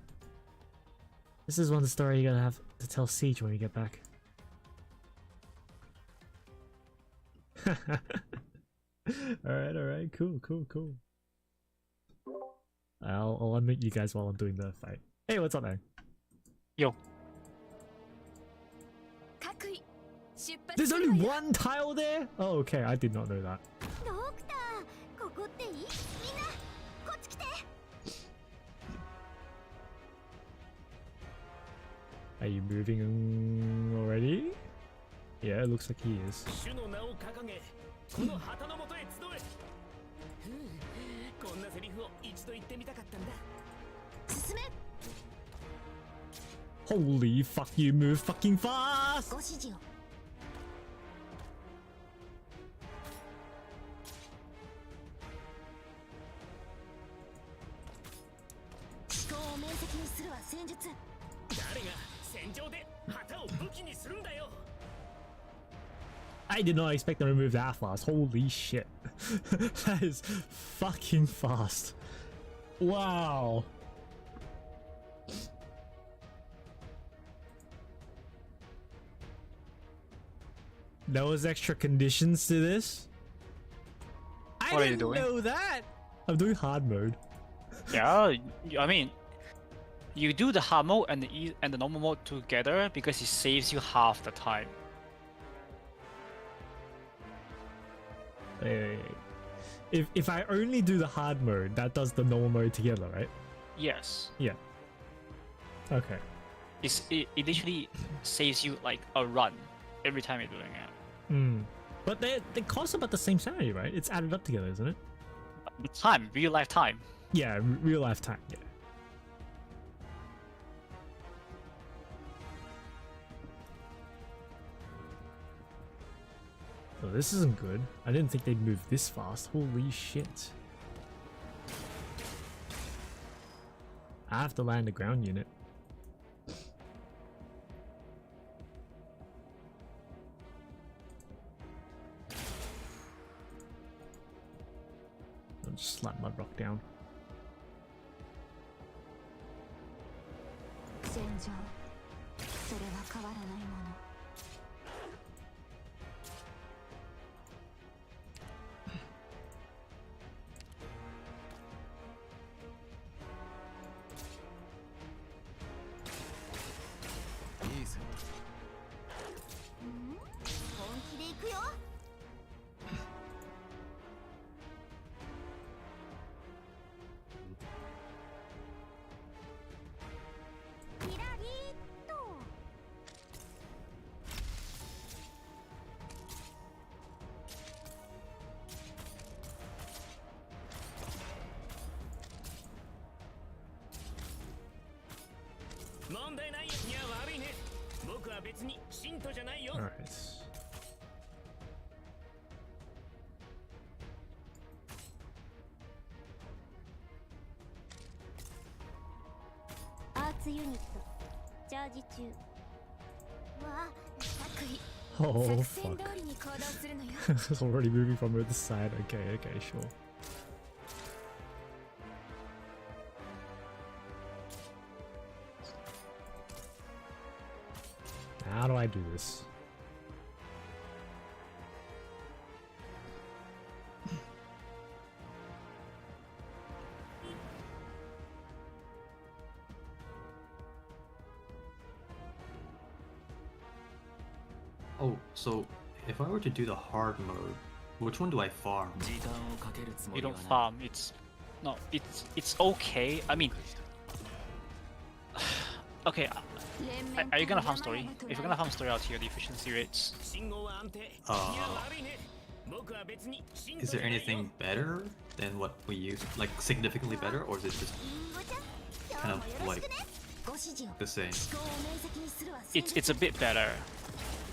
This is one story you're gonna have to tell Siege when we get back. Alright, cool. I'll unmute you guys while I'm doing the fight. Hey, what's up, man? Yo. There's only one tile there? Oh, okay, I did not know that. Are you moving already? Yeah, it looks like he is. Holy fuck, you move fucking fast! I did not expect them to move that fast. Holy shit. That is fucking fast. Wow. There was extra conditions to this? What are you doing? I didn't know that! I'm doing hard mode. Yeah, I mean, you do the hard mode and the normal mode together because it saves you half the time. Wait. If I only do the hard mode, that does the normal mode together, right? Yes. Yeah. Okay. It literally saves you like a run every time you're doing it. Hmm. But they cost about the same sanity, right? It's added up together, isn't it? Time, real life time. Yeah, real life time. Yeah. Oh, this isn't good. I didn't think they'd move this fast. Holy shit. I have to land a ground unit. I'll just slap Mudrock down. 戦場それは変わらないもの 本気で行くよ キラリーと 問題ないよ。いや悪いね。僕は別に信徒じゃないよ。 Alright. Arts Unit チャージ中わあ作為 Oh 作戦 fuck. 通りに行動するのよ It's already moving from the other side. Okay, okay, sure. How do I do this? Oh, so if I were to do the hard mode, which one do I farm? You don't farm. It's no. It's okay. I mean, okay. Are you gonna farm story? If you're gonna farm story, I'll tell you the efficiency rates. 信号は安定。いや Uh, 悪いね。僕は別に信 is 徒 there じゃないよ。 anything better than what we use? Like significantly better, or is it just リンゴちゃん今 kind 日 of もよろし like くねご指示を the same? 思考を明晰にするわ It's a bit better.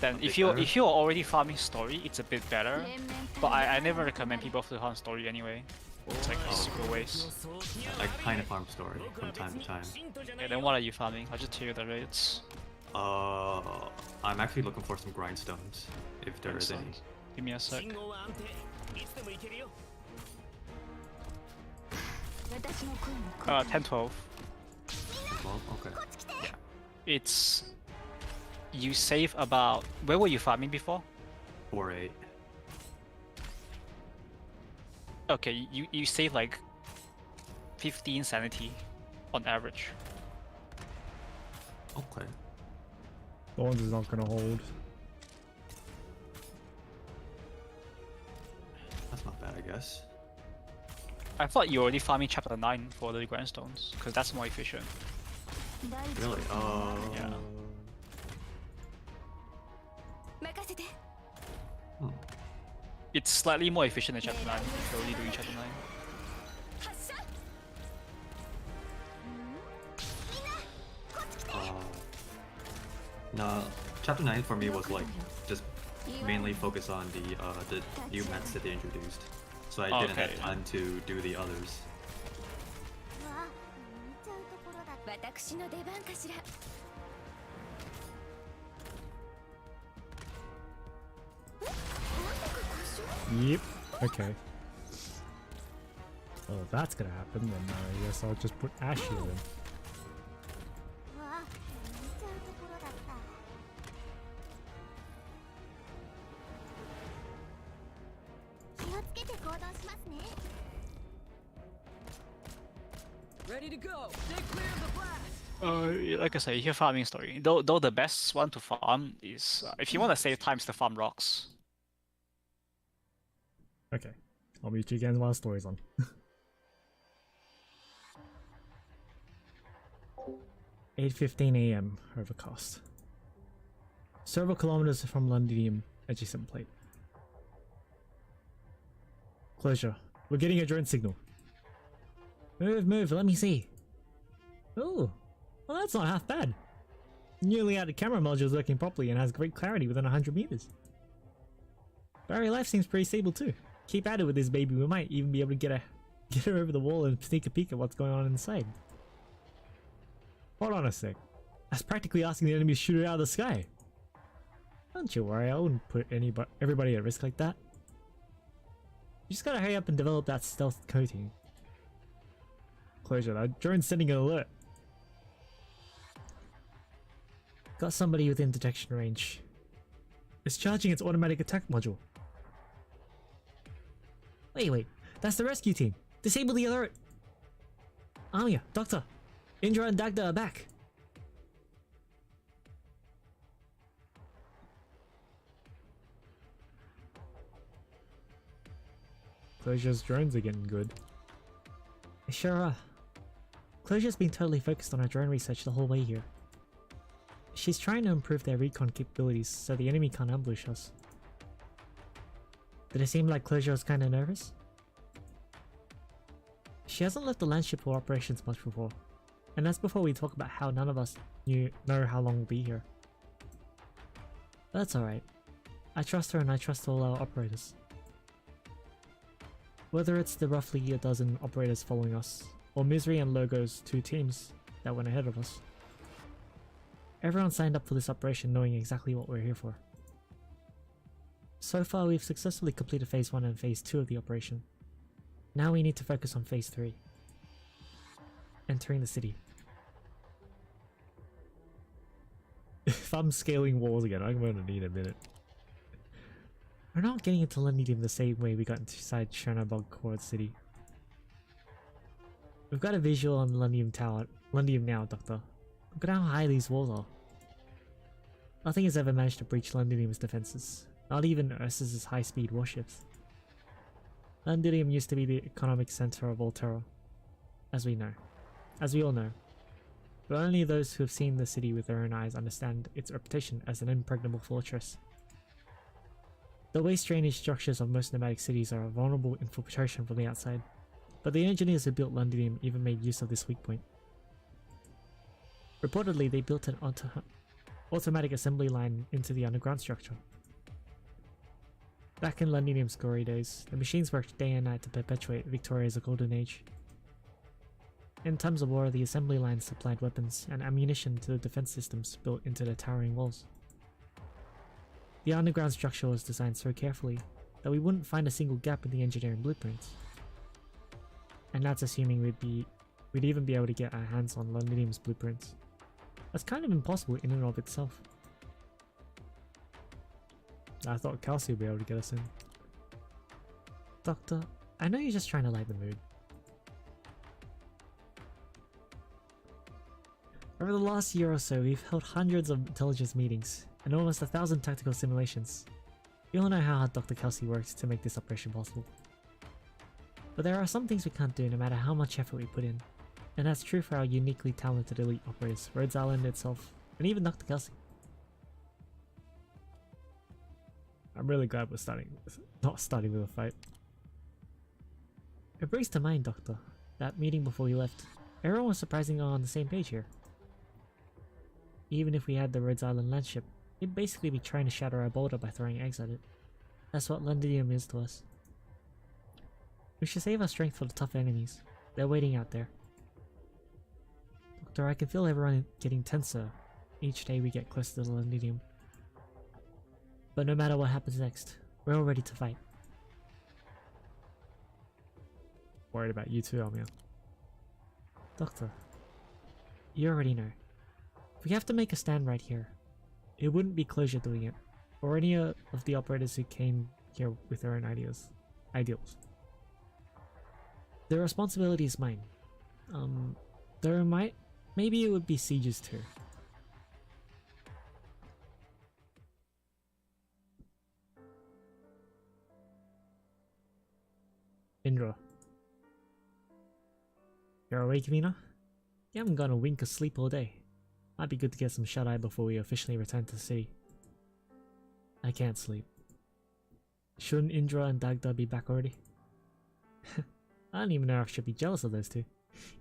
Than A if bit you're better? if you're already farming story, it's a bit better. 連綿 But I never recommend people to farm story anyway. It's like a super waste. I kind of farm story from time to time. 信徒じゃな Yeah, い then よ。 what are you farming? I'll just tell you the rates. I'm actually looking for some grindstones, if there is any. Give me a sec. 信号は安定。いつでも行けるよ。私の声に 10, 12. Well, okay. It's you save about. Where were you farming before? 4-8. Okay, you save like 15 sanity on average. Okay. Thorns is not gonna hold. That's not bad, I guess. I thought you were already farming chapter 9 for the grindstones, because that's more efficient. Really? Yeah. 任せて It's slightly more efficient than chapter 9 if you're already doing chapter 9. 発射 No, chapter 9 for me was like just mainly focus on the new mets that they introduced. So I didn't have Okay. time to do the others. わあ見ちゃうところだ私の出番かしら Yep. Okay. Well, if that's gonna happen, then I guess I'll just put Ash here then. わあ見ちゃうところだった気をつけて行動しますね Ready to go. Stay clear of the blast. Like I say, you're farming story. Though the best one to farm is if you want to save time, is to farm rocks. Okay. I'll mute you again while the story's on. 8:15 a.m. overcast. Several kilometers from Londinium adjacent plate. Closure. We're getting a drone signal. Move, let me see. Oh, well that's not half bad. Newly added camera module is working properly and has great clarity within 100 meters. Battery life seems pretty stable too. Keep at it with this baby, we might even be able to get her over the wall and sneak a peek at what's going on inside. Hold on a sec. That's practically asking the enemy to shoot it out of the sky. Don't you worry, I wouldn't put everybody at risk like that. You just gotta hurry up and develop that stealth coating. Closure, that drone's sending an alert. Got somebody within detection range. It's charging its automatic attack module. Wait, that's the rescue team. Disable the alert. Amiya, Doctor, Indra and Dagda are back. Closure's drones are getting good. They sure are. Closure's been totally focused on her drone research the whole way here. She's trying to improve their recon capabilities so the enemy can't ambush us. Did it seem like Closure was kinda nervous? She hasn't left the landship for operations much before, and that's before we talk about how none of us know how long we'll be here. But that's alright. I trust her and I trust all our operators. Whether it's the roughly a dozen operators following us, or Misery and Logo's 2 teams that went ahead of us. Everyone signed up for this operation knowing exactly what we're here for. So far we've successfully completed Phase 1 and Phase 2 of the operation. Now we need to focus on Phase 3. Entering the city. If I'm scaling walls again, I'm going to need a minute. We're not getting into Londinium the same way we got inside Chernobog Core City. We've got a visual on the Londinium now, Doctor. Look at how high these walls are. Nothing has ever managed to breach Londinium's defenses, not even Ursus' high-speed warships. Londinium used to be the economic center of Volterra, as we all know. But only those who have seen the city with their own eyes understand its reputation as an impregnable fortress. The waste drainage structures of most nomadic cities are a vulnerable infiltration from the outside, but the engineers who built Londinium even made use of this weak point. Reportedly, they built an automatic assembly line into the underground structure. Back in Londinium's glory days, the machines worked day and night to perpetuate Victoria's golden age. In times of war, the assembly lines supplied weapons and ammunition to the defense systems built into the towering walls. The underground structure was designed so carefully that we wouldn't find a single gap in the engineering blueprints. And that's assuming we'd even be able to get our hands on Londinium's blueprints. That's kind of impossible in and of itself. I thought Kelsey would be able to get us in. Doctor, I know you're just trying to light the mood. Over the last year or so, we've held hundreds of intelligence meetings and almost 1,000 tactical simulations. We all know how hard Dr. Kelsey works to make this operation possible. But there are some things we can't do no matter how much effort we put in. And that's true for our uniquely talented elite operators, Rhodes Island itself, and even Dr. Kelsey. I'm really glad we're not starting with a fight. It brings to mind, Doctor, that meeting before we left. Everyone was surprisingly on the same page here. Even if we had the Rhodes Island landship, we'd basically be trying to shatter our boulder by throwing eggs at it. That's what Londinium is to us. We should save our strength for the tough enemies. They're waiting out there. Doctor, I can feel everyone getting tenser each day we get closer to the Londinium. But no matter what happens next, we're all ready to fight. Worried about you too, Amiya. Doctor, you already know. If we have to make a stand right here, it wouldn't be Closure doing it, or any of the operators who came here with their own ideals. The responsibility is mine. Maybe it would be Siege's too. Indra. You're awake, Vina? You haven't gotten a wink of sleep all day. Might be good to get some shut-eye before we officially return to the city. I can't sleep. Shouldn't Indra and Dagda be back already? I don't even know if I should be jealous of those two.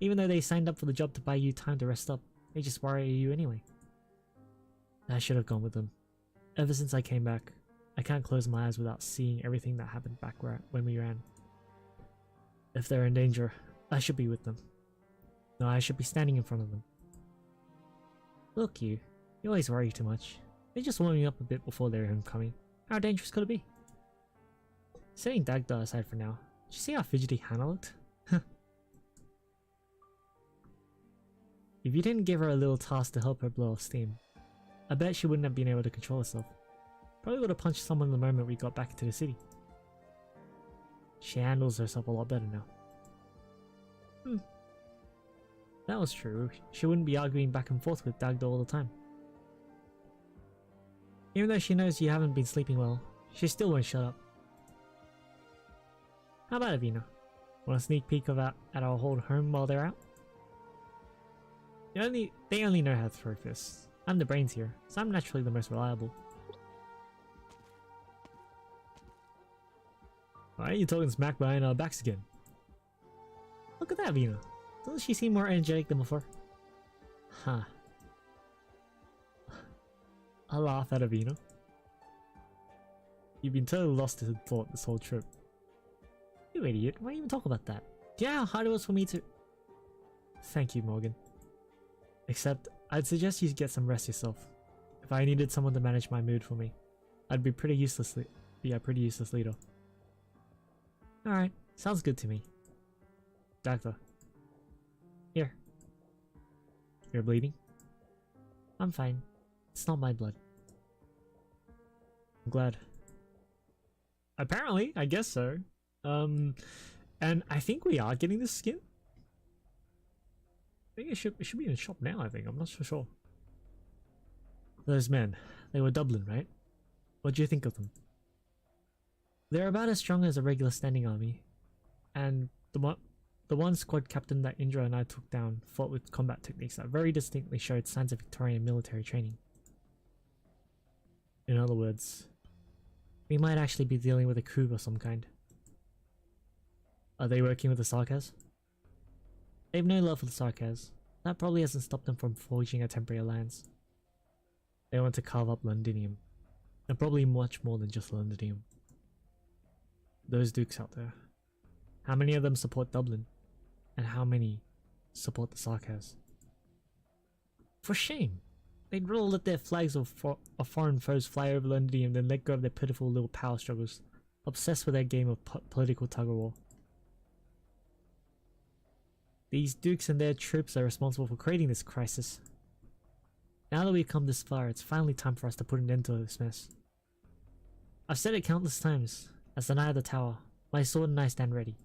Even though they signed up for the job to buy you time to rest up, they just worry you anyway. I should have gone with them. Ever since I came back, I can't close my eyes without seeing everything that happened back when we ran. If they're in danger, I should be with them. No, I should be standing in front of them. Look, you always worry too much. They're just warming up a bit before their homecoming. How dangerous could it be? Setting Dagda aside for now, did you see how fidgety Hannah looked? If you didn't give her a little task to help her blow off steam, I bet she wouldn't have been able to control herself. Probably would have punched someone the moment we got back into the city. She handles herself a lot better now. That was true. She wouldn't be arguing back and forth with Dagda all the time. Even though she knows you haven't been sleeping well, she still won't shut up. How about Avina? Want a sneak peek of at our old home while they're out? They only know how to throw fists. I'm the brains here, so I'm naturally the most reliable. Why are you talking smack behind our backs again? Look at that, Vina. Doesn't she seem more energetic than before? Huh. I laugh at Avina. You've been totally lost in thought this whole trip. You idiot, why even talk about that? Do you know how hard it was for me to... Thank you, Morgan. Except, I'd suggest you get some rest yourself. If I needed someone to manage my mood for me, I'd be pretty useless leader. Alright, sounds good to me. Dagda. Here. You're bleeding? I'm fine. It's not my blood. I'm glad. Apparently, I guess so. And I think we are getting this skin. I think it should be in the shop now, I think. I'm not so sure. Those men, they were Dublin, right? What do you think of them? They're about as strong as a regular standing army. And the one squad captain that Indra and I took down fought with combat techniques that very distinctly showed signs of Victorian military training. In other words, we might actually be dealing with a coup of some kind. Are they working with the Sarkaz? They've no love for the Sarkaz. That probably hasn't stopped them from forging a temporary alliance. They want to carve up Londinium. And probably much more than just Londinium. Those dukes out there. How many of them support Dublin? And how many support the Sarkaz? For shame! They'd rather let their flags of foreign foes fly over Londinium than let go of their pitiful little power struggles, obsessed with their game of political tug-of-war. These dukes and their troops are responsible for creating this crisis. Now that we've come this far, it's finally time for us to put an end to this mess. I've said it countless times. As the Knight of the Tower, my sword and I stand ready.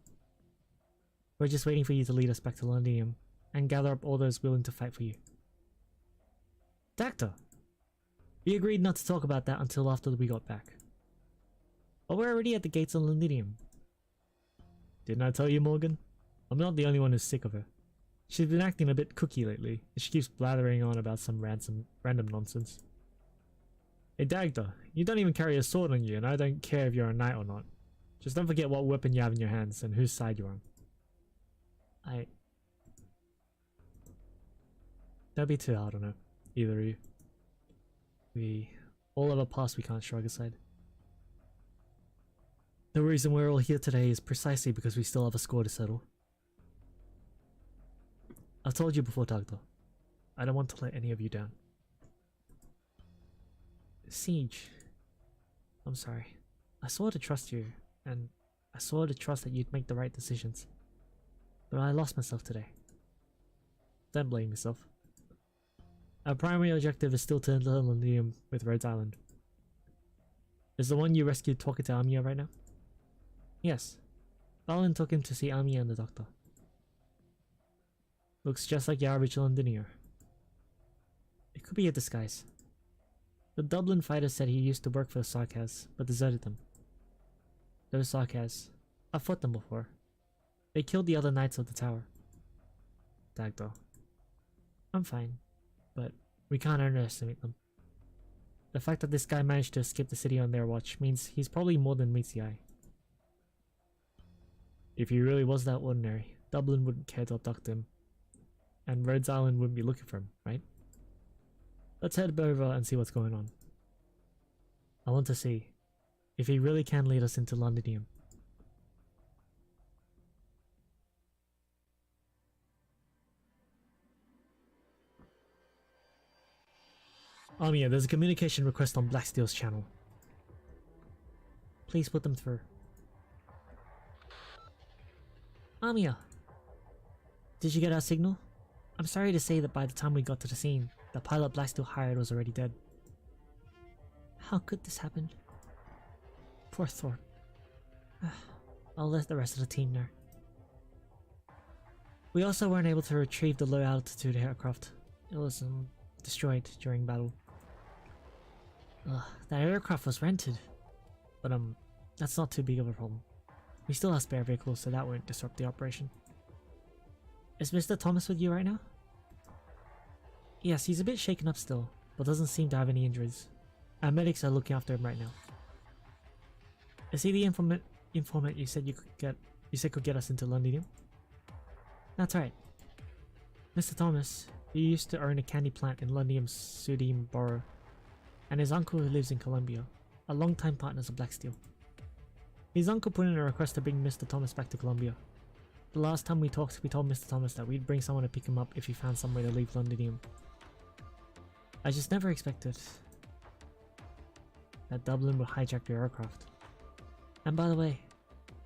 We're just waiting for you to lead us back to Londinium and gather up all those willing to fight for you. Dagda! We agreed not to talk about that until after we got back. But we're already at the gates of Londinium. Didn't I tell you, Morgan? I'm not the only one who's sick of her. She's been acting a bit cookie lately, and she keeps blathering on about some random nonsense. Hey Dagda, you don't even carry a sword on you, and I don't care if you're a knight or not. Just don't forget what weapon you have in your hands and whose side you're on. Don't be too hard on her, either of you. We all have a past we can't shrug aside. The reason we're all here today is precisely because we still have a score to settle. I've told you before, Dagda. I don't want to let any of you down. Siege. I'm sorry. I swore to trust you, and I swore to trust that you'd make the right decisions. But I lost myself today. Don't blame yourself. Our primary objective is still to enter Londinium with Rhodes Island. Is the one you rescued talking to Amiya right now? Yes. Balin took him to see Amiya and the doctor. Looks just like your average Londinier. It could be a disguise. The Dublin fighter said he used to work for the Sarkaz, but deserted them. Those Sarkaz, I've fought them before. They killed the other knights of the tower. Dagdo. I'm fine, but we can't underestimate them. The fact that this guy managed to escape the city on their watch means he's probably more than meets the eye. If he really was that ordinary, Dublin wouldn't care to abduct him, and Rhodes Island wouldn't be looking for him, right? Let's head over and see what's going on. I want to see if he really can lead us into Londinium. Amiya, there's a communication request on Blacksteel's channel. Please put them through. Amiya, did you get our signal? I'm sorry to say that by the time we got to the scene, the pilot Blacksteel hired was already dead. How could this happen? Poor Thorpe. I'll let the rest of the team know. We also weren't able to retrieve the low altitude aircraft. It was destroyed during battle. That aircraft was rented, but that's not too big of a problem. We still have spare vehicles, so that won't disrupt the operation. Is Mr. Thomas with you right now? Yes, he's a bit shaken up still, but doesn't seem to have any injuries. Our medics are looking after him right now. Is he the informant you said could get us into Londinium? That's right. Mr. Thomas, he used to own a candy plant in Londinium's Sudim borough, and his uncle who lives in Colombia, are long-time partners of Blacksteel. His uncle put in a request to bring Mr. Thomas back to Colombia. The last time we talked, we told Mr. Thomas that we'd bring someone to pick him up if he found some way to leave Londinium. I just never expected that Dublin would hijack the aircraft. And by the way,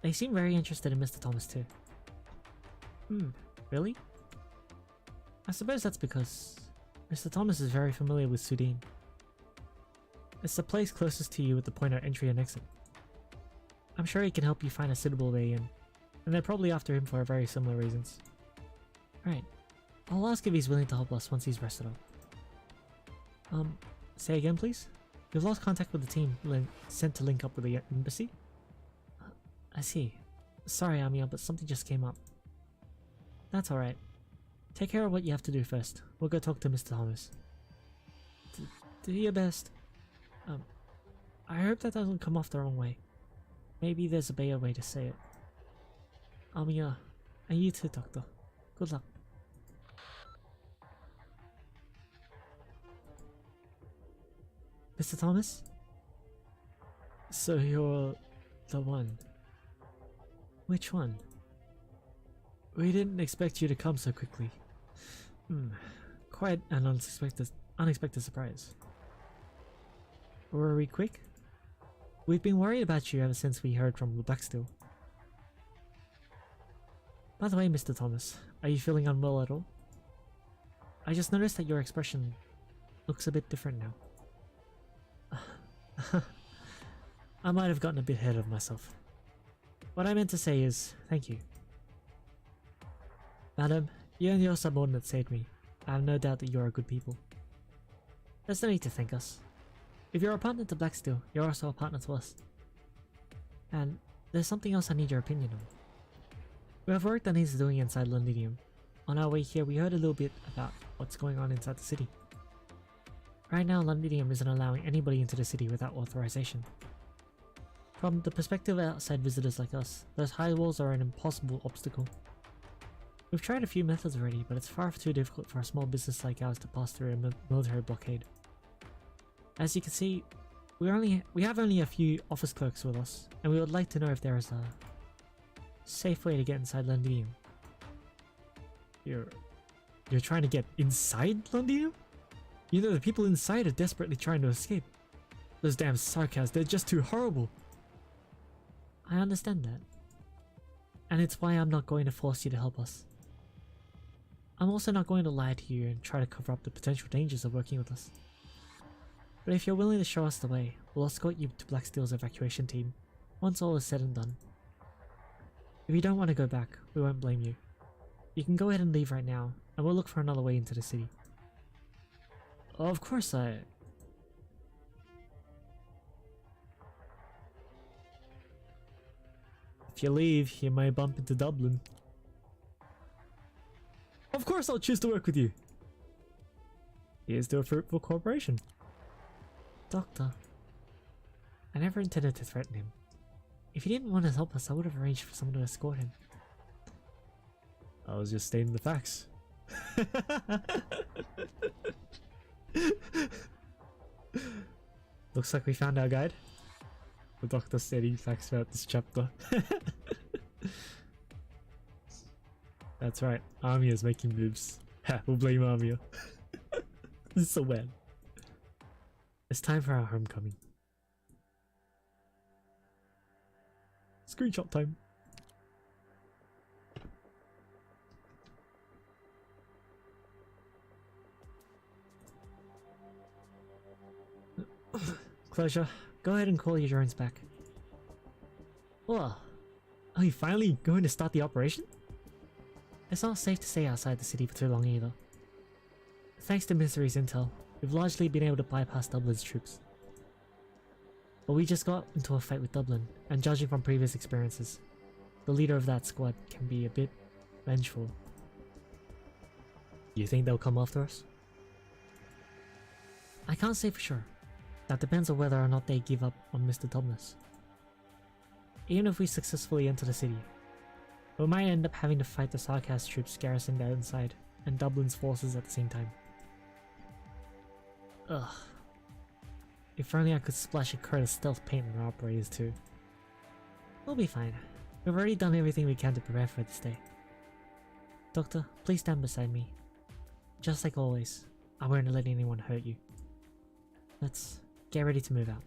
they seem very interested in Mr. Thomas too. Really? I suppose that's because Mr. Thomas is very familiar with Sudim. It's the place closest to you with the point of entry and exit. I'm sure he can help you find a suitable way in, and they're probably after him for very similar reasons. Right, I'll ask if he's willing to help us once he's rested up. Say again please? We've lost contact with the team sent to link up with the embassy? I see. Sorry Amiya, but something just came up. That's alright. Take care of what you have to do first. We'll go talk to Mr. Thomas. Do your best. I hope that doesn't come off the wrong way. Maybe there's a better way to say it. Amiya, and you too, Doctor. Good luck. Mr. Thomas? So you're the one. Which one? We didn't expect you to come so quickly. Quite an unexpected surprise. Were we quick? We've been worried about you ever since we heard from Blacksteel. By the way, Mr. Thomas, are you feeling unwell at all? I just noticed that your expression looks a bit different now. I might have gotten a bit ahead of myself. What I meant to say is, thank you. Madam, you and your subordinate saved me. I have no doubt that you are good people. There's no need to thank us. If you're a partner to Blacksteel, you're also a partner to us. And there's something else I need your opinion on. We have work that needs doing inside Londinium. On our way here, we heard a little bit about what's going on inside the city. Right now, Londinium isn't allowing anybody into the city without authorization. From the perspective of outside visitors like us, those high walls are an impossible obstacle. We've tried a few methods already, but it's far too difficult for a small business like ours to pass through a military blockade. As you can see, we have only a few office clerks with us, and we would like to know if there is a safe way to get inside Londinium. You're trying to get inside Londinium? You know the people inside are desperately trying to escape. Those damn sarcasms, they're just too horrible. I understand that. And it's why I'm not going to force you to help us. I'm also not going to lie to you and try to cover up the potential dangers of working with us. But if you're willing to show us the way, we'll escort you to Blacksteel's evacuation team, once all is said and done. If you don't want to go back, we won't blame you. You can go ahead and leave right now, and we'll look for another way into the city. Of course If you leave, you may bump into Dublin. Of course I'll choose to work with you. Here's to a fruitful cooperation. Doctor, I never intended to threaten him. If he didn't want to help us, I would have arranged for someone to escort him. I was just stating the facts. Looks like we found our guide. The doctor stating facts about this chapter. That's right, Amiya's making moves. Ha, we'll blame Amiya. This is so bad. It's time for our homecoming. Screenshot time. Closure, go ahead and call your drones back. Whoa. Are you finally going to start the operation? It's not safe to stay outside the city for too long either. Thanks to Misery's intel, we've largely been able to bypass Dublin's troops. But we just got into a fight with Dublin, and judging from previous experiences, the leader of that squad can be a bit vengeful. You think they'll come after us? I can't say for sure. That depends on whether or not they give up on Mr. Donos. Even if we successfully enter the city, we might end up having to fight the Sarkaz troops garrisoned outside and Dublin's forces at the same time. Ugh. If only I could splash a coat of stealth paint on our operators too. We'll be fine. We've already done everything we can to prepare for this day. Doctor, please stand beside me. Just like always, I won't let anyone hurt you. Let's get ready to move out.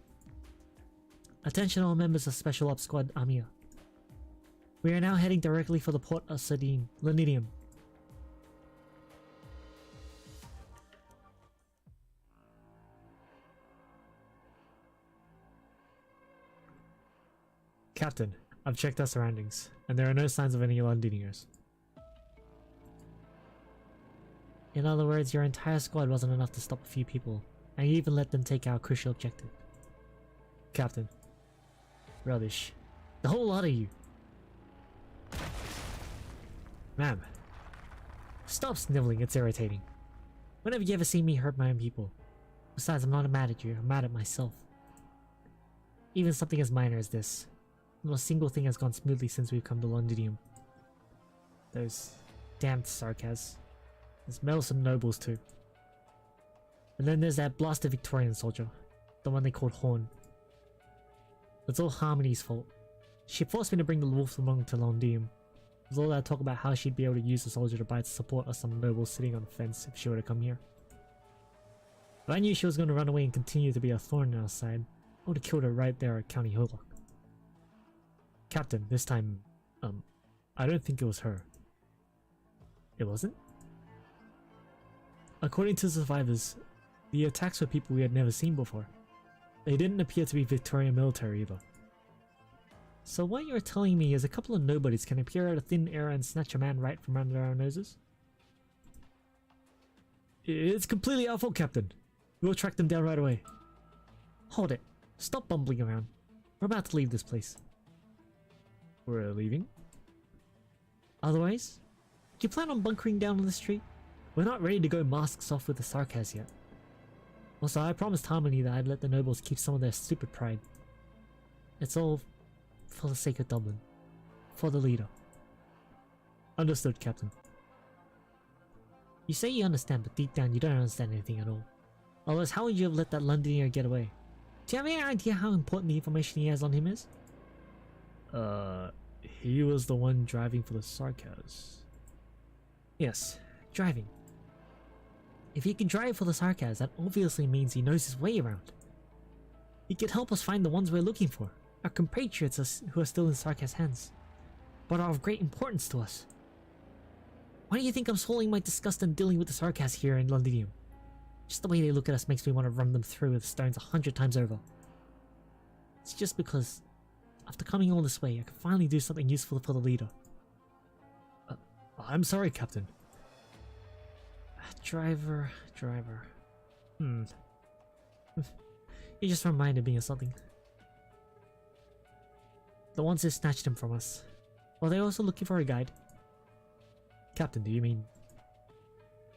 Attention all members of Special Ops Squad Amiya. We are now heading directly for the port of Sardine, Lanidium. Captain, I've checked our surroundings, and there are no signs of any Londonians. In other words, your entire squad wasn't enough to stop a few people, and you even let them take our crucial objective. Captain. Rubbish. The whole lot of you. Ma'am. Stop sniveling, it's irritating. When have you ever seen me hurt my own people? Besides, I'm not mad at you, I'm mad at myself. Even something as minor as this. Not a single thing has gone smoothly since we've come to Londinium. Those damned Sarkaz. There's meddlesome nobles too. And then there's that blasted Victorian soldier. The one they called Horn. It's all Harmony's fault. She forced me to bring the wolf along to Londinium. There's all that talk about how she'd be able to use the soldier to buy the support of some nobles sitting on the fence if she were to come here. If I knew she was going to run away and continue to be a thorn in our side, I would have killed her right there at County Hillock. Captain, this time, I don't think it was her. It wasn't? According to survivors, the attacks were people we had never seen before. They didn't appear to be Victorian military either. So what you're telling me is a couple of nobodies can appear out of thin air and snatch a man right from under our noses? It's completely our fault, Captain. We'll track them down right away. Hold it. Stop bumbling around. We're about to leave this place. We're leaving? Otherwise, do you plan on bunkering down on the street? We're not ready to go masks off with the Sarkaz yet. Also, I promised Harmony that I'd let the nobles keep some of their stupid pride. It's all for the sake of Dublin. For the leader. Understood, Captain. You say you understand, but deep down you don't understand anything at all. Otherwise, how would you have let that Londonier get away? Do you have any idea how important the information he has on him is? He was the one driving for the Sarkaz. Yes, driving. If he can drive for the Sarkaz, that obviously means he knows his way around. He could help us find the ones we're looking for, our compatriots who are still in Sarkaz's hands, but are of great importance to us. Why do you think I'm swallowing my disgust and dealing with the Sarkaz here in Londinium? Just the way they look at us makes me want to run them through with stones 100 times over. It's just because, after coming all this way, I can finally do something useful for the leader. I'm sorry, Captain. Driver. You just reminded me of something. The ones who snatched him from us. Were they also looking for a guide? Captain, do you mean?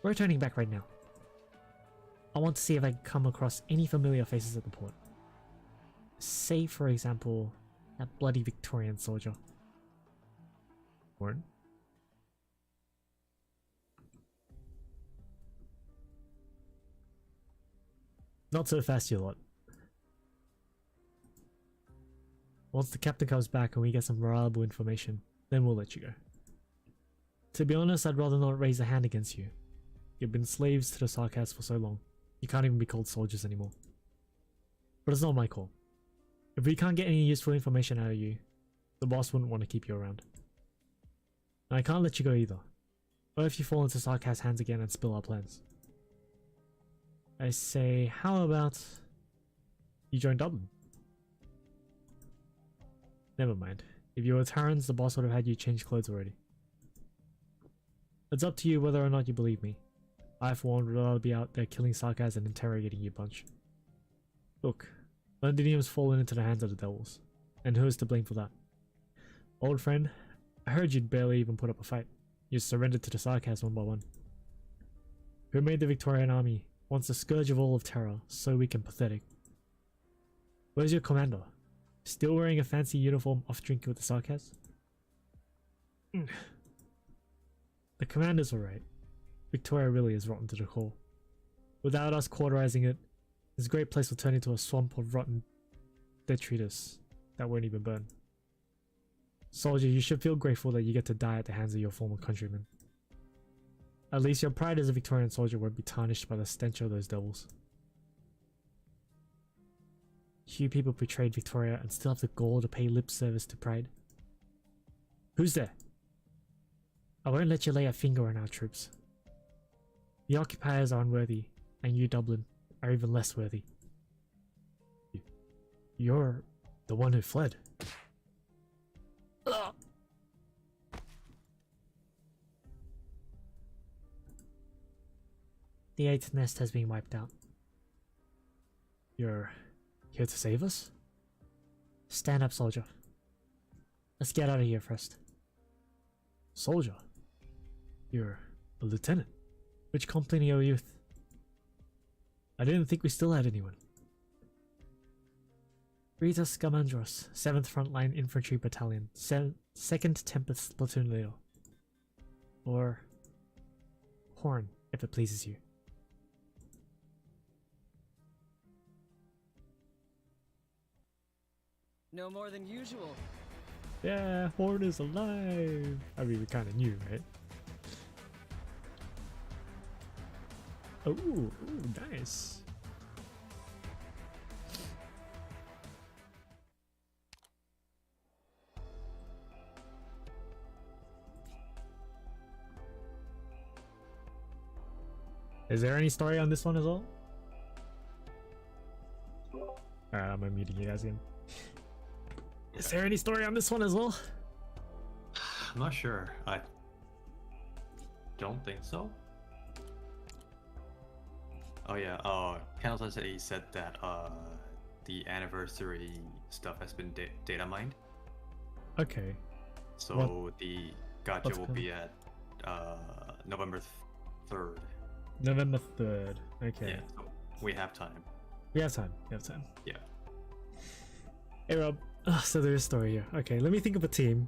We're turning back right now. I want to see if I can come across any familiar faces at the port. Say, for example, that bloody Victorian soldier. Warren? Not so fast, you lot. Once the captain comes back and we get some reliable information, then we'll let you go. To be honest, I'd rather not raise a hand against you. You've been slaves to the Sarkaz for so long, you can't even be called soldiers anymore. But it's not my call. If we can't get any useful information out of you, the boss wouldn't want to keep you around. And I can't let you go either. What if you fall into Sarkaz's hands again and spill our plans? I say, how about you join Dublin? Never mind. If you were Terrans, the boss would have had you change clothes already. It's up to you whether or not you believe me. I, for one, would rather be out there killing Sarkaz and interrogating you bunch. Look, Londinium's fallen into the hands of the devils, and who is to blame for that? Old friend, I heard you'd barely even put up a fight. You surrendered to the Sarkaz one by one. Who made the Victorian army once the scourge of all of terror, so weak and pathetic? Where's your commander? Still wearing a fancy uniform off drinking with the Sarkaz? The commander's alright. Victoria really is rotten to the core. Without us cauterizing it, this great place will turn into a swamp of rotten detritus that won't even burn. Soldier, you should feel grateful that you get to die at the hands of your former countrymen. At least your pride as a Victorian soldier won't be tarnished by the stench of those devils. You people betrayed Victoria and still have the gall to pay lip service to pride. Who's there? I won't let you lay a finger on our troops. The occupiers are unworthy, and you, Dublin, are even less worthy. You're the one who fled. Ugh. The 8th nest has been wiped out. You're here to save us? Stand up, soldier. Let's get out of here first. Soldier? You're a lieutenant. Which company are you with? I didn't think we still had anyone. Rita Scamandros, 7th Frontline Infantry Battalion, 2nd Tempest Platoon Leader. Or Horn, if it pleases you. No more than usual. Yeah, Horn is alive! I mean, we kinda knew, right? Oh, ooh, nice. Is there any story on this one as well? Alright, I'm unmuting you guys again. Is there any story on this one as well? I'm not sure. I don't think so. Oh yeah, Candlelight said he said that the anniversary stuff has been data mined. Okay. So the gacha what's will coming? be at November 3rd. November 3rd. Okay. Yeah, so we have time. We have time. We have time. Yeah. Hey Rob. Oh, so there is a story here. Okay, let me think of a team,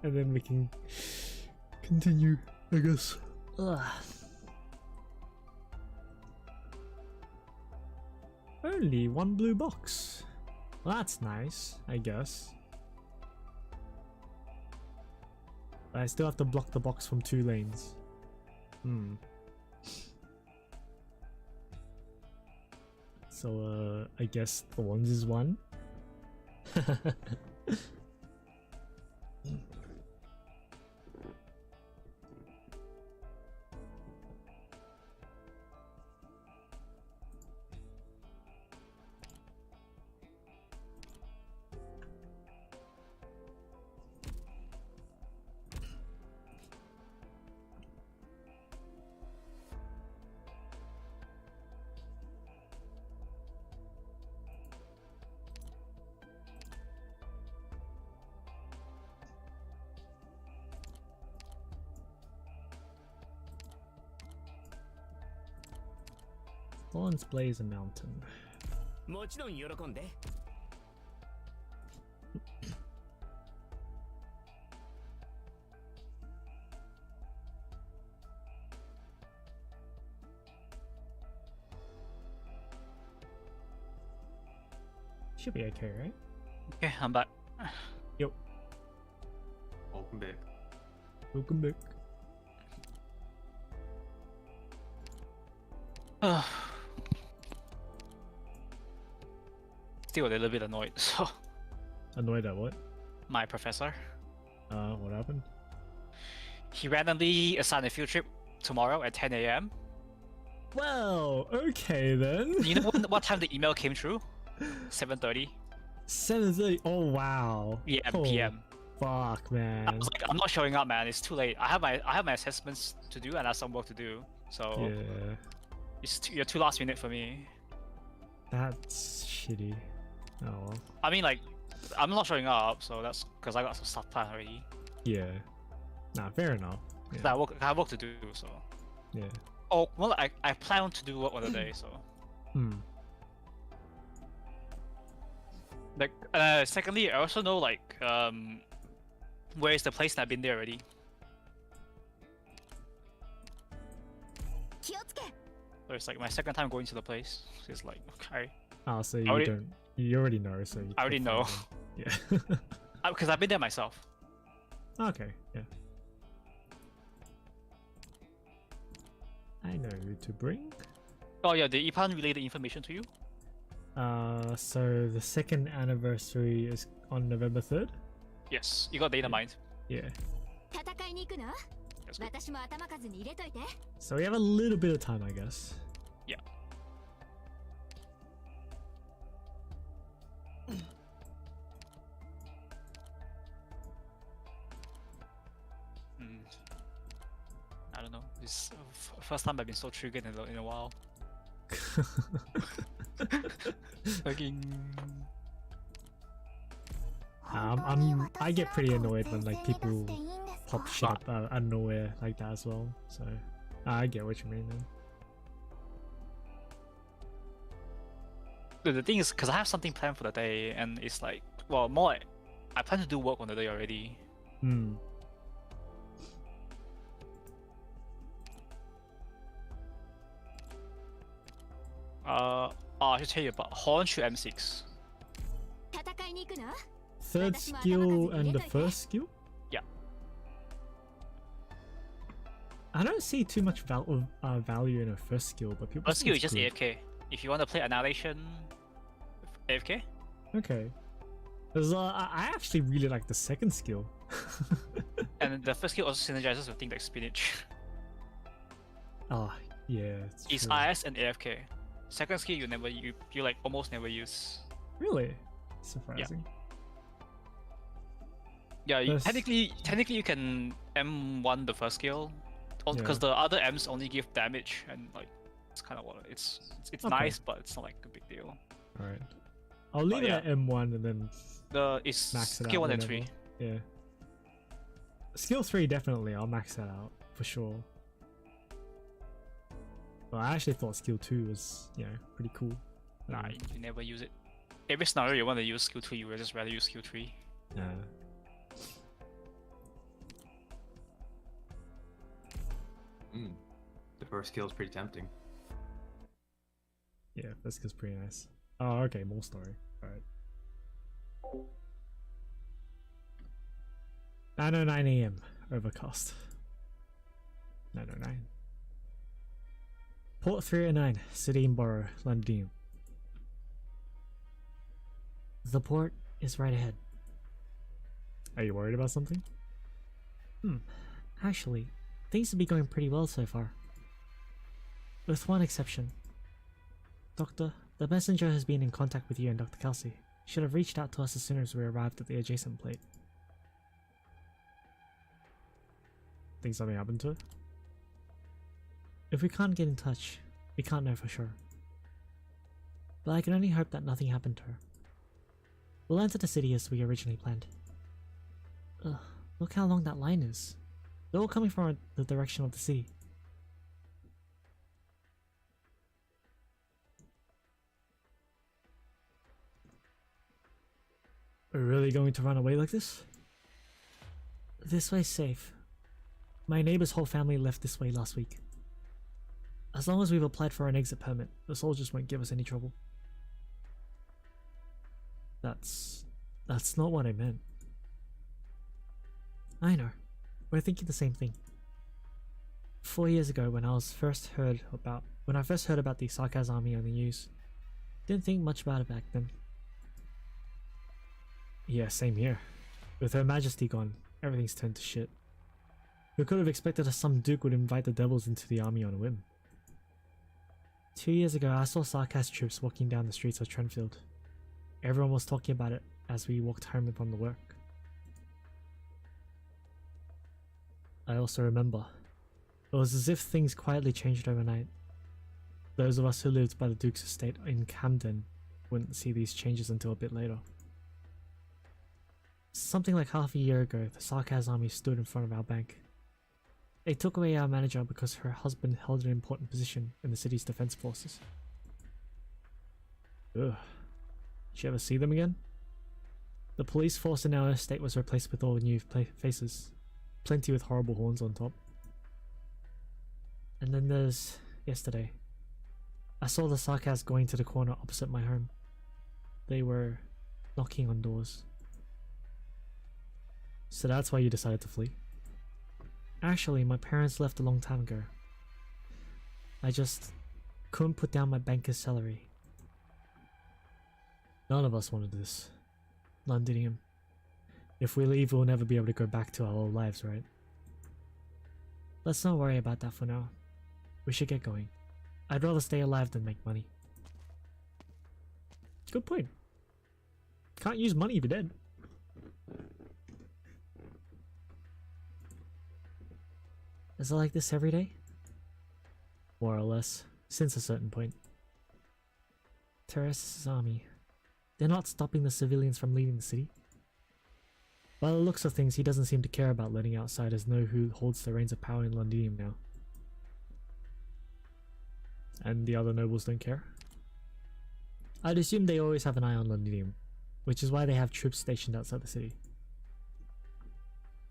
and then we can continue, I guess. Ugh. Only one blue box. Well, that's nice, I guess. But I still have to block the box from 2 lanes. So, I guess the ones is 1. Horns blaze a mountain. もちろん喜んで Should be okay, right? Okay, I'm back. Yo, Open big. welcome back. Still a little bit annoyed. So, Annoyed at what? my professor, What happened? he randomly assigned a field trip tomorrow at 10 a.m. Well, okay then. You know what time the email came through? 7:30. 7:30. Oh wow. Yeah, Oh, PM. Fuck, I man. was like, I'm not showing up, man. It's too late. I have my assessments to do and I have some work to do. So Yeah, you're too last minute for me. that's shitty. Oh well. I mean, like, I'm not showing up, so that's because I got some stuff planned already. Yeah. Nah, fair enough. 'Cause Yeah. I have work to do, so. Yeah. Oh, well, I plan to do work on the day, so. Hmm. Like, secondly, I also know, like, where is the place, and I've been there already. 気をつけ So it's like my second time going to the place. So it's like, okay. Oh, so you already- don't. You already know, so. I already know. Yeah. Because I've been there myself. Okay. Yeah. I know who to bring. Oh yeah, did Ipan relay the information to you? So the second anniversary is on November 3rd. Yes, you got data mined. Yeah. 戦いに行くの That's good. 私も頭数に入れといて So we have a little bit of time, I guess. Yeah. I don't know. This first time I've been so triggered in a while. Fucking. I get pretty annoyed when like people pop shit up out of nowhere like that as well. So I get what you mean, man. The thing is, because I have something planned for the day, and it's like, well, more like, I plan to do work on the day already. Hmm. I should tell you about Horn to M6. 戦いに行くの Third skill and the first skill? Yeah. I don't see too much value in a first skill, but people First say skill it's is just good. AFK. If you want to play Annihilation, AFK. Okay. 'Cause, I actually really like the second skill. And the first skill also synergizes with things like spinach. Oh, yeah. It's true. IS and AFK. Second skill you like almost never use. Really? Surprising. Yeah, First- technically you can M1 the first skill, because Yeah. the other M's only give damage, and like it's kind of what it's Okay. nice, but it's not like a big deal. Alright. I'll leave it yeah. at M1 and then It's max it skill out 1 and whenever. 3. Yeah. Skill 3 definitely, I'll max that out for sure. Well, I actually thought skill 2 was, pretty cool. Nah, you never use it. Every scenario you want to use skill 2, you would just rather use skill 3. Yeah. The first skill is pretty tempting. Yeah, this skill's pretty nice. Oh, okay, more story. Alright. 9:09 AM. Overcast. 9:09. Port 309, Sidine Borough, London. The port is right ahead. Are you worried about something? Actually, things have been going pretty well so far. With one exception. Doctor, the messenger has been in contact with you and Dr. Kelsey. Should have reached out to us as soon as we arrived at the adjacent plate. Think something happened to her? If we can't get in touch, we can't know for sure. But I can only hope that nothing happened to her. We'll enter the city as we originally planned. Ugh, look how long that line is. They're all coming from the direction of the city. We're really going to run away like this? This way's safe. My neighbor's whole family left this way last week. As long as we've applied for an exit permit, the soldiers won't give us any trouble. That's not what I meant. I know. We're thinking the same thing. 4 years ago, when I first heard about the Sarkaz army on the news, didn't think much about it back then. Yeah, same here. With Her Majesty gone, everything's turned to shit. Who could have expected that some duke would invite the devils into the army on a whim? 2 years ago, I saw Sarkaz troops walking down the streets of Trenfield. Everyone was talking about it as we walked home from the work. I also remember, it was as if things quietly changed overnight. Those of us who lived by the Duke's estate in Camden wouldn't see these changes until a bit later. Something like half a year ago, the Sarkaz army stood in front of our bank. They took away our manager because her husband held an important position in the city's defense forces. Ugh. Did you ever see them again? The police force in our estate was replaced with all new faces. Plenty with horrible horns on top. And then there's yesterday. I saw the Sarkaz going to the corner opposite my home. They were knocking on doors. So that's why you decided to flee? Actually, my parents left a long time ago. I just couldn't put down my banker's salary. None of us wanted this. Londinium. If we leave, we'll never be able to go back to our old lives, right? Let's not worry about that for now. We should get going. I'd rather stay alive than make money. Good point. Can't use money if you're dead. Is it like this every day? More or less, since a certain point. Teresa's army. They're not stopping the civilians from leaving the city. By the looks of things, he doesn't seem to care about letting outsiders know who holds the reins of power in Londinium now. And the other nobles don't care? I'd assume they always have an eye on Londinium, which is why they have troops stationed outside the city.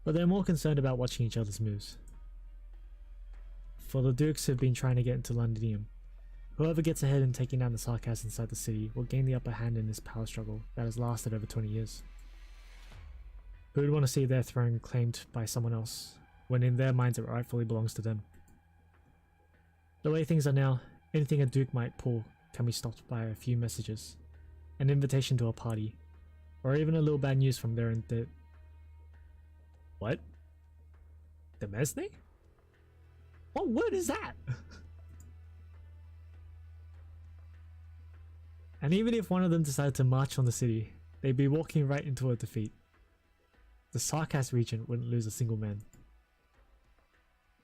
But they're more concerned about watching each other's moves. For the dukes who've been trying to get into Londinium, whoever gets ahead in taking down the Sarkaz inside the city will gain the upper hand in this power struggle that has lasted over 20 years. Who'd want to see their throne claimed by someone else, when in their minds it rightfully belongs to them? The way things are now, anything a duke might pull can be stopped by a few messages, an invitation to a party, or even a little bad news from there and there. What? The Mesne? What word is that? And even if one of them decided to march on the city, they'd be walking right into a defeat. The Sarkaz region wouldn't lose a single man.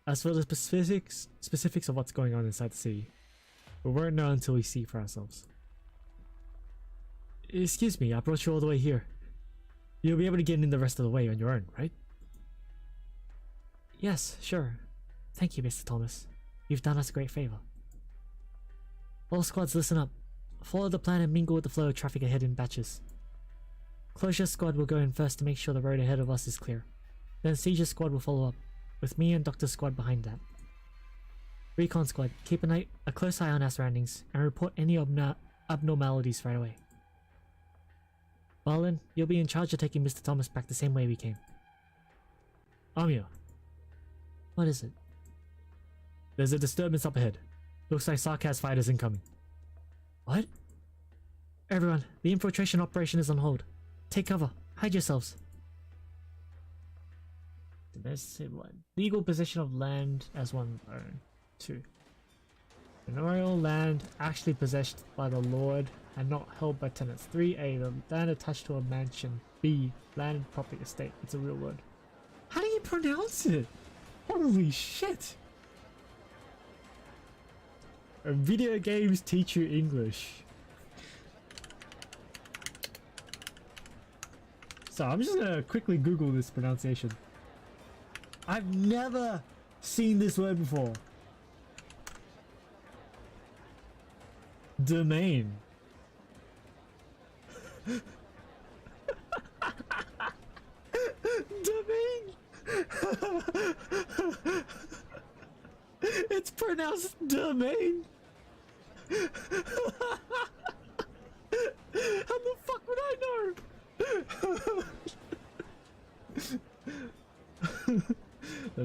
As for the specifics of what's going on inside the city, we won't know until we see for ourselves. Excuse me, I brought you all the way here. You'll be able to get in the rest of the way on your own, right? Yes, sure. Thank you, Mr. Thomas. You've done us a great favor. All squads, listen up. Follow the plan and mingle with the flow of traffic ahead in batches. Closure squad will go in first to make sure the road ahead of us is clear. Then Seizure squad will follow up, with me and Doctor squad behind that. Recon squad, keep a close eye on our surroundings and report any abnormalities right away. Marlon, you'll be in charge of taking Mr. Thomas back the same way we came. Amio. What is it? There's a disturbance up ahead. Looks like Sarkaz fighters incoming. What? Everyone, the infiltration operation is on hold. Take cover. Hide yourselves. Domestic one. Legal possession of land as one own. 2. Manorial land actually possessed by the Lord and not held by tenants. 3A. The land attached to a mansion. B. Land and property estate. It's a real word. How do you pronounce it? Holy shit! Video games teach you English. So I'm just gonna quickly Google this pronunciation. I've never seen this word before. Domain. It's pronounced domain. How the fuck would I know?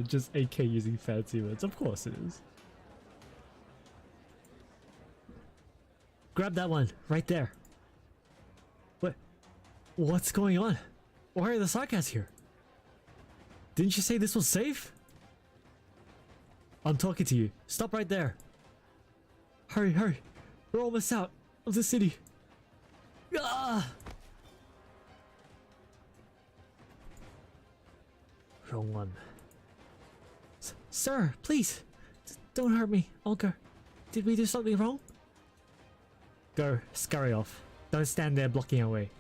Just AK using fancy words. Of course it is. Grab that one right there. What's going on? Why are the Sakas here? Didn't you say this was safe? I'm talking to you. Stop right there. Hurry, hurry. We're almost out of the city. Ah! Wrong one. Sir, please. Don't hurt me. Olga, did we do something wrong? Go, scurry off. Don't stand there blocking our way.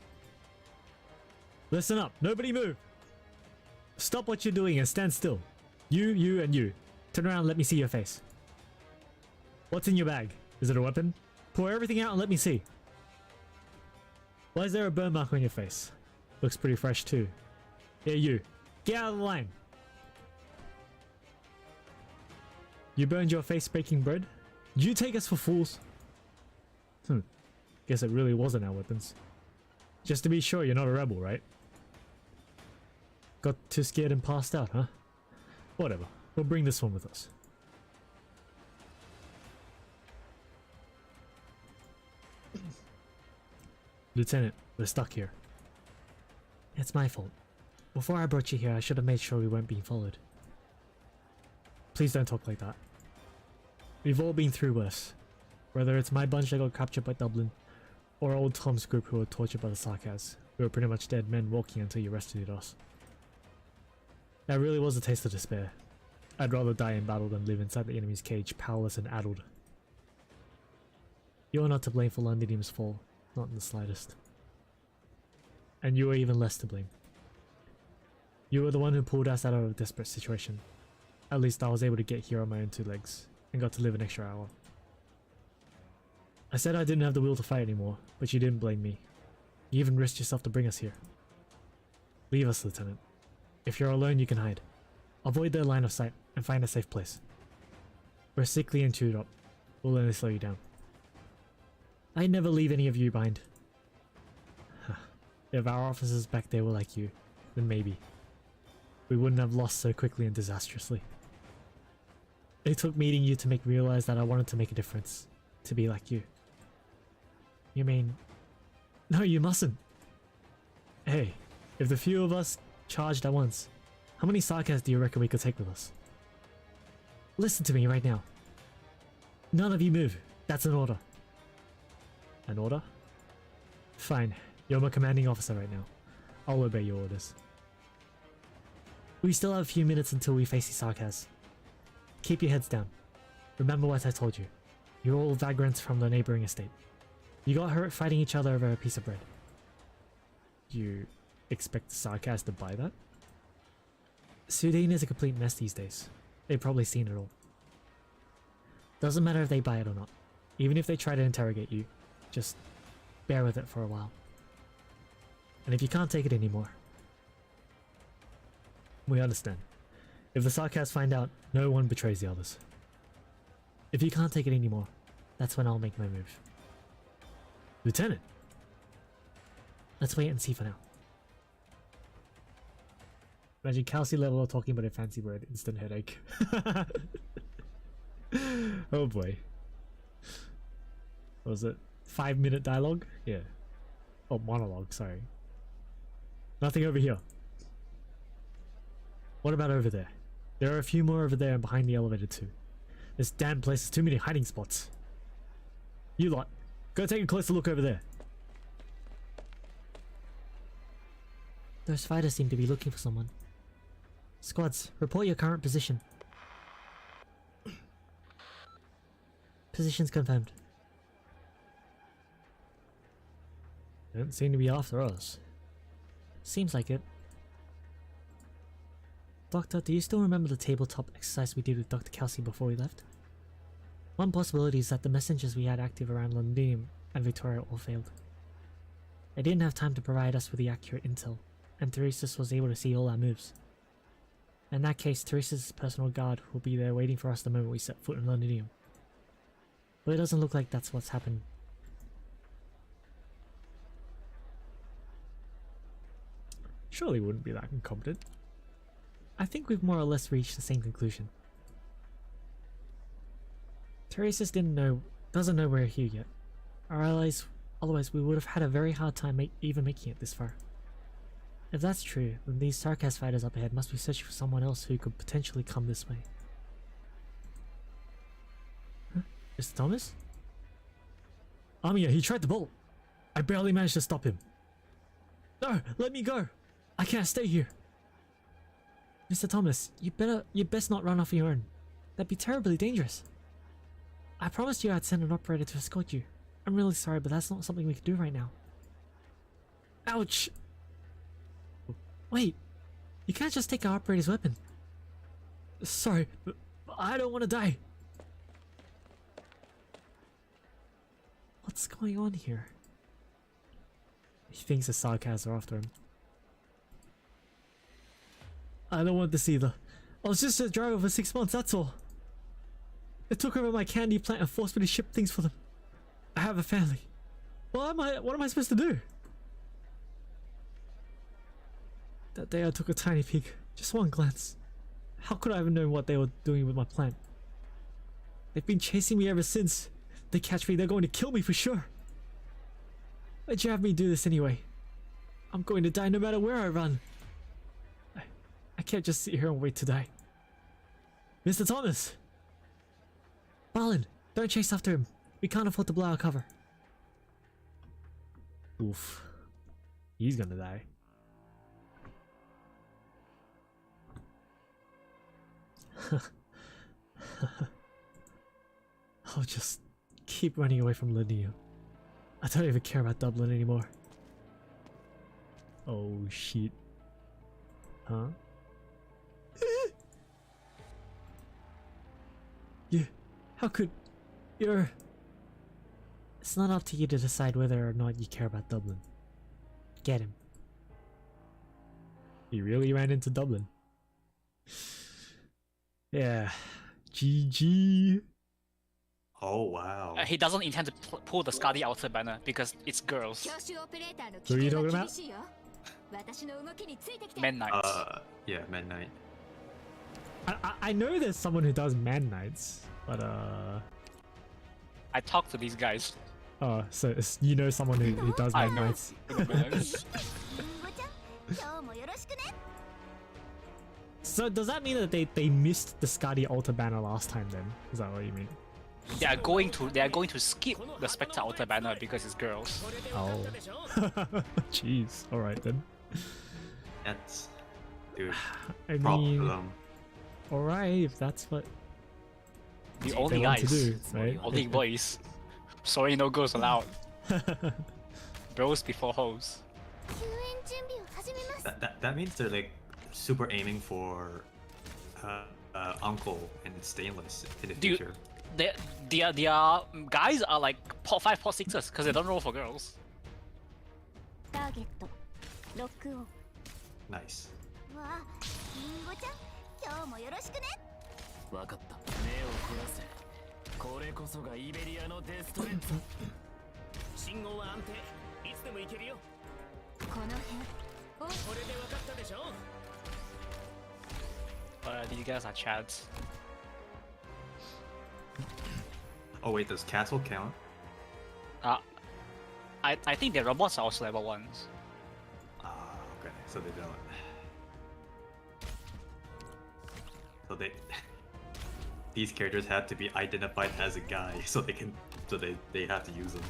Listen up. Nobody move. Stop what you're doing and stand still. You, and you. Turn around and let me see your face. What's in your bag? Is it a weapon? Pour everything out and let me see. Why is there a burn mark on your face? Looks pretty fresh too. Yeah, you. Get out of the line. You burned your face baking bread? Did you take us for fools? Guess it really wasn't our weapons. Just to be sure you're not a rebel, right? Got too scared and passed out, huh? Whatever. We'll bring this one with us. Lieutenant, we're stuck here. It's my fault. Before I brought you here, I should have made sure we weren't being followed. Please don't talk like that. We've all been through worse. Whether it's my bunch that got captured by Dublin, or old Tom's group who were tortured by the Sarkaz. We were pretty much dead men walking until you rescued us. That really was a taste of despair. I'd rather die in battle than live inside the enemy's cage, powerless and addled. You're not to blame for Londinium's fall, not in the slightest. And you were even less to blame. You were the one who pulled us out of a desperate situation. At least I was able to get here on my own two legs, and got to live an extra hour. I said I didn't have the will to fight anymore, but you didn't blame me. You even risked yourself to bring us here. Leave us, Lieutenant. If you're alone, you can hide. Avoid their line of sight and find a safe place. We're sickly and chewed up. We'll only slow you down. I'd never leave any of you behind. If our officers back there were like you, then maybe. We wouldn't have lost so quickly and disastrously. It took meeting you to make me realize that I wanted to make a difference. To be like you. You mean... No, you mustn't. Hey, if the few of us charged at once, how many Sarkaz do you reckon we could take with us? Listen to me right now. None of you move. That's an order. An order? Fine. You're my commanding officer right now. I'll obey your orders. We still have a few minutes until we face the Sarkaz. Keep your heads down. Remember what I told you. You're all vagrants from the neighboring estate. You got hurt fighting each other over a piece of bread. You expect the Sarkaz to buy that? Sudan is a complete mess these days. They've probably seen it all. Doesn't matter if they buy it or not. Even if they try to interrogate you, just bear with it for a while. And if you can't take it anymore, we understand. If the Sarkaz find out, no one betrays the others. If you can't take it anymore, that's when I'll make my move. Lieutenant! Let's wait and see for now. Imagine Kelsey level talking about a fancy word, instant headache. Oh boy. What was it? 5-minute dialogue? Yeah. Oh, monologue, sorry. Nothing over here. What about over there? There are a few more over there and behind the elevator too. This damn place has too many hiding spots. You lot, go take a closer look over there. Those fighters seem to be looking for someone. Squads, report your current position. Position's confirmed. Don't seem to be after us. Seems like it. Doctor, do you still remember the tabletop exercise we did with Dr. Kelsey before we left? One possibility is that the messengers we had active around Londinium and Victoria all failed. They didn't have time to provide us with the accurate intel, and Theresis was able to see all our moves. In that case, Teresa's personal guard will be there waiting for us the moment we set foot in Londinium. But it doesn't look like that's what's happened. Surely wouldn't be that incompetent. I think we've more or less reached the same conclusion. Teresa's doesn't know we're here yet. Otherwise we would have had a very hard time even making it this far. If that's true, then these Sarkaz fighters up ahead must be searching for someone else who could potentially come this way. Huh? Mr. Thomas? Amiya, he tried to bolt. I barely managed to stop him. No, let me go. I can't stay here. Mr. Thomas, you best not run off your own. That'd be terribly dangerous. I promised you I'd send an operator to escort you. I'm really sorry, but that's not something we can do right now. Ouch! Wait, you can't just take our operator's weapon. Sorry, but I don't want to die. What's going on here? He thinks the Sarkaz are after him. I don't want this either. I was just a driver for 6 months, that's all. They took over my candy plant and forced me to ship things for them. I have a family. What am I supposed to do? That day I took a tiny peek, just one glance. How could I have known what they were doing with my plant? They've been chasing me ever since. If they catch me, they're going to kill me for sure. Why'd you have me do this anyway? I'm going to die no matter where I run. I can't just sit here and wait to die. Mr. Thomas! Balin, don't chase after him. We can't afford to blow our cover. Oof. He's gonna die. I'll just keep running away from Lydia. I don't even care about Dublin anymore. Oh shit. Huh? Yeah, how could... It's not up to you to decide whether or not you care about Dublin. Get him. He really ran into Dublin. Yeah. GG. Oh wow. He doesn't intend to pull the Skadi outer banner because it's girls. Who are you talking about? Men Knights. Yeah, Midnight. I know there's someone who does Man Knights, but I talked to these guys. oh, so you know someone who does I Man know. Knights. So does that mean that they missed the Skadi altar banner last time then? Is that what you mean? They are going to skip the Spectre outer banner because it's girls. Oh. Jeez. Alright then. That's... Dude, I mean, problem. alright, if that's what The they only want to guys, do, right? only boys. Sorry, no girls allowed. Bros before hoes. That means they're like super aiming for Uncle and Stainless in the Dude, future. Their guys are like pot 5, pot 6s because they don't roll for girls. Nice. わかった目を凝らせこれこそがイベリアのデストレント信号は安定いつでも行けるよこれでわかったでしょ These guys are chads. Oh wait, does Castle count? I think their robots are also level 1s. Ah, okay, so they don't. So they... These characters have to be identified as a guy, so they have to use them.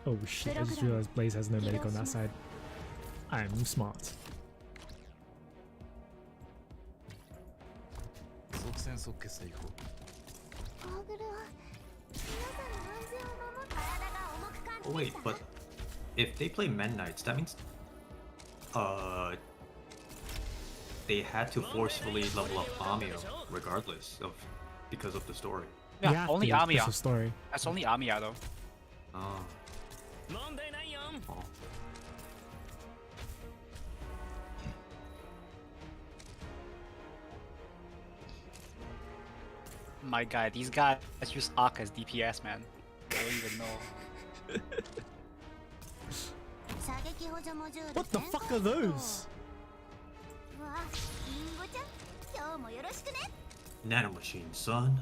Oh shit, I just realized Blaze has no medic on that side. I'm smart. Oh wait, but if they play Men Knights, that means they had to forcefully level up Amiya regardless of because of the story. Yeah, only That's Amiya. the story. That's only Amiya though. Oh. 問題ないよ Oh. My guy, these guys use Arc as DPS, man. I don't even know. What the fuck are those? Nanomachine, son.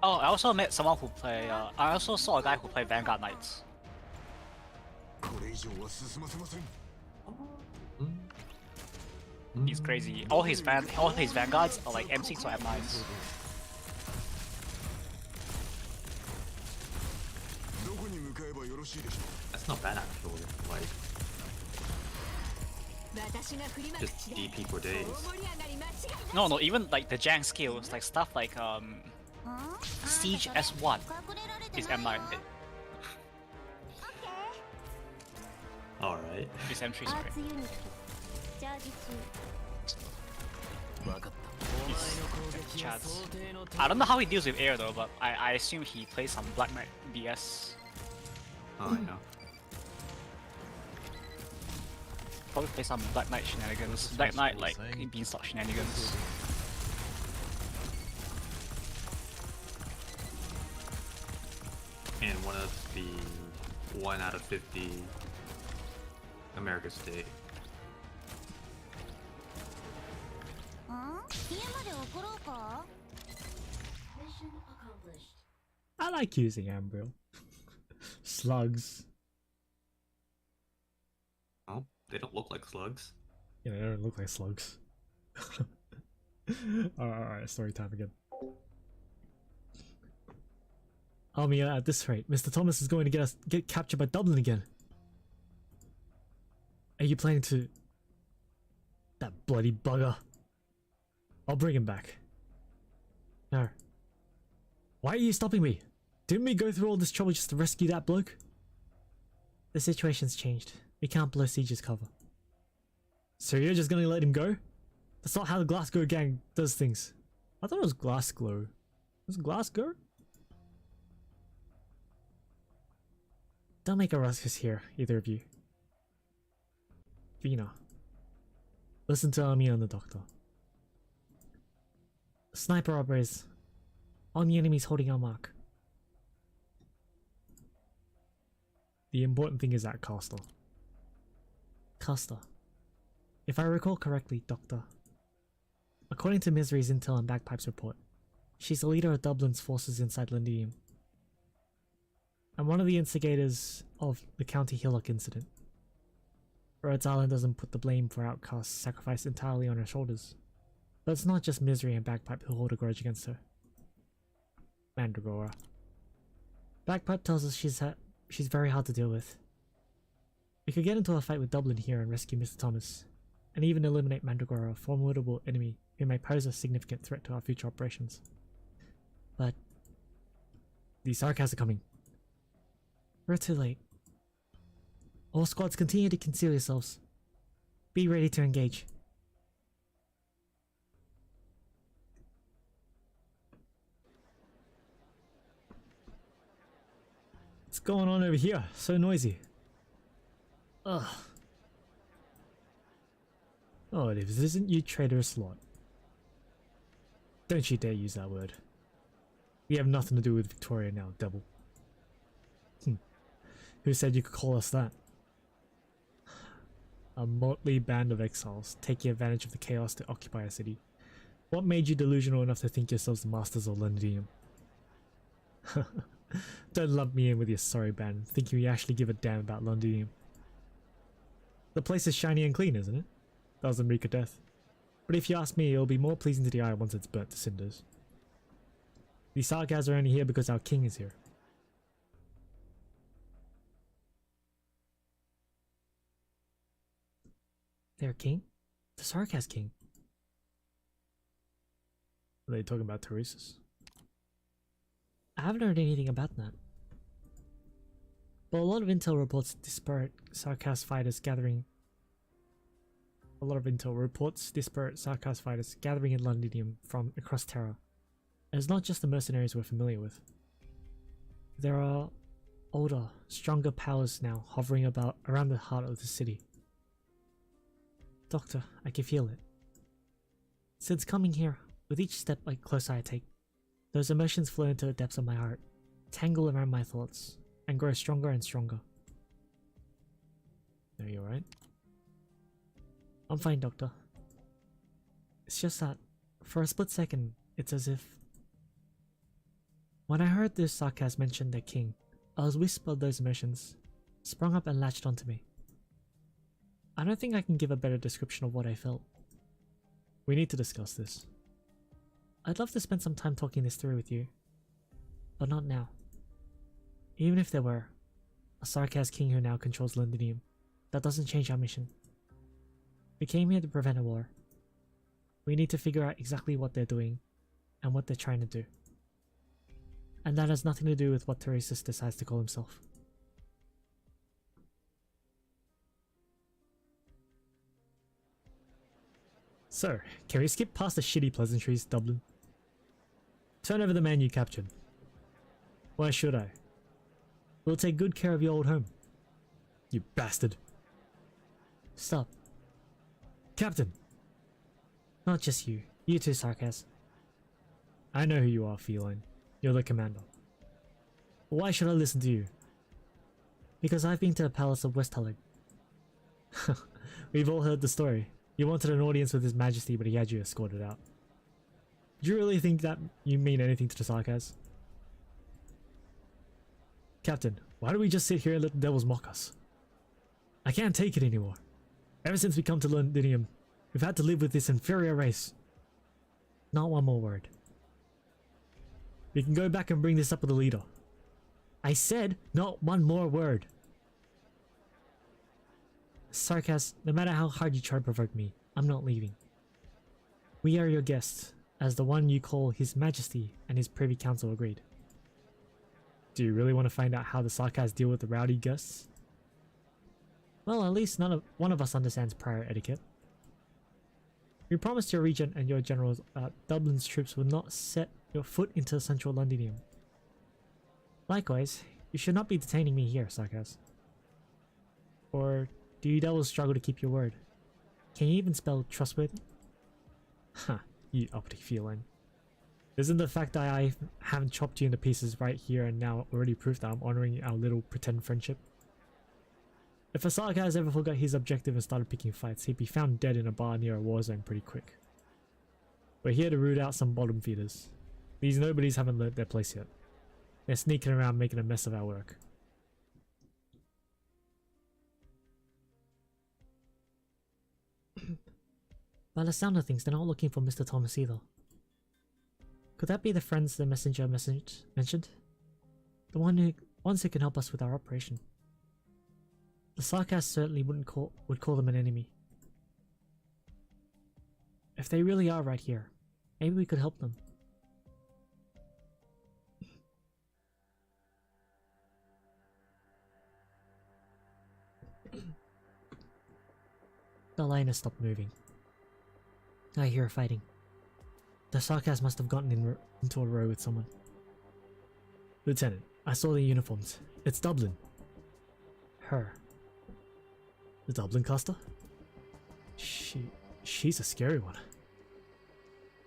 Oh, I also met someone who play. I also saw a guy who played Vanguard Knights. He's crazy. All his vanguards are like M6 or M9s. That's not bad actually. Like, just DP for days. No, even like the jank skills, like stuff like Siege S1 is M9. Alright. It's M3, sorry. It's Chad's. I don't know how he deals with air though, but I assume he plays some Black Knight BS. Oh, I know. Probably play some Black Knight shenanigans. Black Knight like beanstalk shenanigans. And one of the 1 out of 50 America State. I like using Ambriel. Slugs. Oh, they don't look like slugs. Yeah, they don't look like slugs. Alright, story time again. Army, at this rate, Mr. Thomas is going to get captured by Dublin again. Are you planning to... That bloody bugger. I'll bring him back. No. Why are you stopping me? Didn't we go through all this trouble just to rescue that bloke? The situation's changed. We can't blow Siege's cover. So you're just gonna let him go? That's not how the Glasgow gang does things. I thought it was Glasgow. Was it Glasgow? Don't make a ruckus here, either of you. Vina. Listen to Army and the Doctor. Sniper operators. On the enemies holding our mark. The important thing is that Castor. Castor. If I recall correctly, Doctor. According to Misery's intel and Bagpipe's report, she's the leader of Dublin's forces inside Londinium. And one of the instigators of the County Hillock incident. Rhodes Island doesn't put the blame for Outcast's sacrifice entirely on her shoulders. But it's not just Misery and Bagpipe who hold a grudge against her. Mandragora. Bagpipe tells us she's very hard to deal with. We could get into a fight with Dublin here and rescue Mr. Thomas, and even eliminate Mandragora, a formidable enemy who may pose a significant threat to our future operations. But the Sarkas are coming. We're too late. All squads continue to conceal yourselves. Be ready to engage. What's going on over here? So noisy. Ugh. Oh, if this isn't you, traitorous lot. Don't you dare use that word. We have nothing to do with Victoria now, devil. Who said you could call us that? A motley band of exiles, taking advantage of the chaos to occupy a city. What made you delusional enough to think yourselves the masters of Londinium? Don't lump me in with your sorry band, thinking we actually give a damn about Londinium. The place is shiny and clean, isn't it? Doesn't reek of death. But if you ask me, it'll be more pleasing to the eye once it's burnt to cinders. The Sargas are only here because our king is here. Their king? The Sarkas king? Are they talking about Teresa's? I haven't heard anything about that. But a lot of intel reports disparate Sarkas fighters gathering. A lot of intel reports disparate Sarkas fighters gathering in Londinium from across Terra. And it's not just the mercenaries we're familiar with. There are older, stronger powers now hovering about around the heart of the city. Doctor, I can feel it. Since coming here, with each step closer I take, those emotions flow into the depths of my heart, tangle around my thoughts, and grow stronger and stronger. Are you alright? I'm fine, Doctor. It's just that, for a split second, it's as if... When I heard this sarcasm mention their king, I was whispered those emotions, sprung up and latched onto me. I don't think I can give a better description of what I felt. We need to discuss this. I'd love to spend some time talking this through with you, but not now. Even if there were a Sarkaz king who now controls Londinium, that doesn't change our mission. We came here to prevent a war. We need to figure out exactly what they're doing and what they're trying to do. And that has nothing to do with what Teresis decides to call himself. So, can we skip past the shitty pleasantries, Dublin? Turn over the man you captured. Why should I? We'll take good care of your old home. You bastard. Stop. Captain! Not just you. You too, Sarkaz. I know who you are, Feline. You're the commander. But why should I listen to you? Because I've been to the palace of Westhalig. We've all heard the story. You wanted an audience with His Majesty, but he had you escorted out. Do you really think that you mean anything to the Sarkaz? Captain, why don't we just sit here and let the devils mock us? I can't take it anymore. Ever since we come to Londinium, we've had to live with this inferior race. Not one more word. We can go back and bring this up with the leader. I said not one more word. Sarkaz, no matter how hard you try to provoke me, I'm not leaving. We are your guests, as the one you call His Majesty and his Privy Council agreed. Do you really want to find out how the Sarkaz deal with the rowdy guests? Well, at least one of us understands prior etiquette. We promised your regent and your generals that Dublin's troops would not set your foot into central Londinium. Likewise, you should not be detaining me here, Sarkaz. Or do you devils struggle to keep your word? Can you even spell trustworthy? Ha, you uppity feline. Isn't the fact that I haven't chopped you into pieces right here and now already proof that I'm honoring our little pretend friendship? If a Sarkaz ever forgot his objective and started picking fights, he'd be found dead in a bar near a war zone pretty quick. We're here to root out some bottom feeders. These nobodies haven't learnt their place yet. They're sneaking around making a mess of our work. By the sound of things, they're not looking for Mr. Thomas either. Could that be the friends the messenger mentioned? The ones who can help us with our operation. The Sarkaz certainly would call them an enemy. If they really are right here, maybe we could help them. The line has stopped moving. I hear fighting. The Sarkaz must have gotten into a row with someone. Lieutenant, I saw the uniforms. It's Dublin. Her. The Dublin caster? She's a scary one.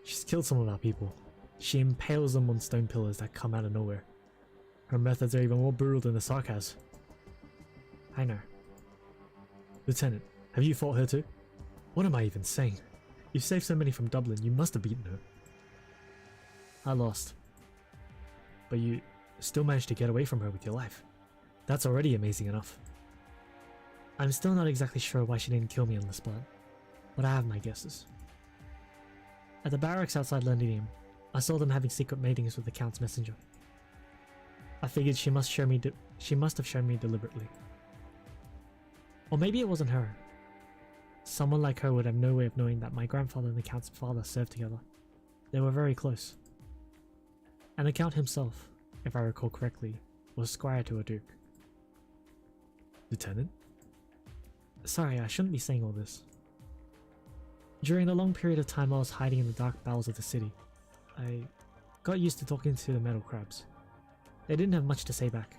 She's killed some of our people. She impales them on stone pillars that come out of nowhere. Her methods are even more brutal than the Sarkaz. I know. Lieutenant, have you fought her too? What am I even saying? You've saved so many from Dublin, you must have beaten her. I lost. But you still managed to get away from her with your life. That's already amazing enough. I'm still not exactly sure why she didn't kill me on the spot, but I have my guesses. At the barracks outside Londinium, I saw them having secret meetings with the Count's messenger. I figured she must have shown me deliberately. Or maybe it wasn't her. Someone like her would have no way of knowing that my grandfather and the Count's father served together. They were very close. And the Count himself, if I recall correctly, was squire to a duke. Lieutenant? Sorry, I shouldn't be saying all this. During the long period of time I was hiding in the dark bowels of the city, I got used to talking to the metal crabs. They didn't have much to say back.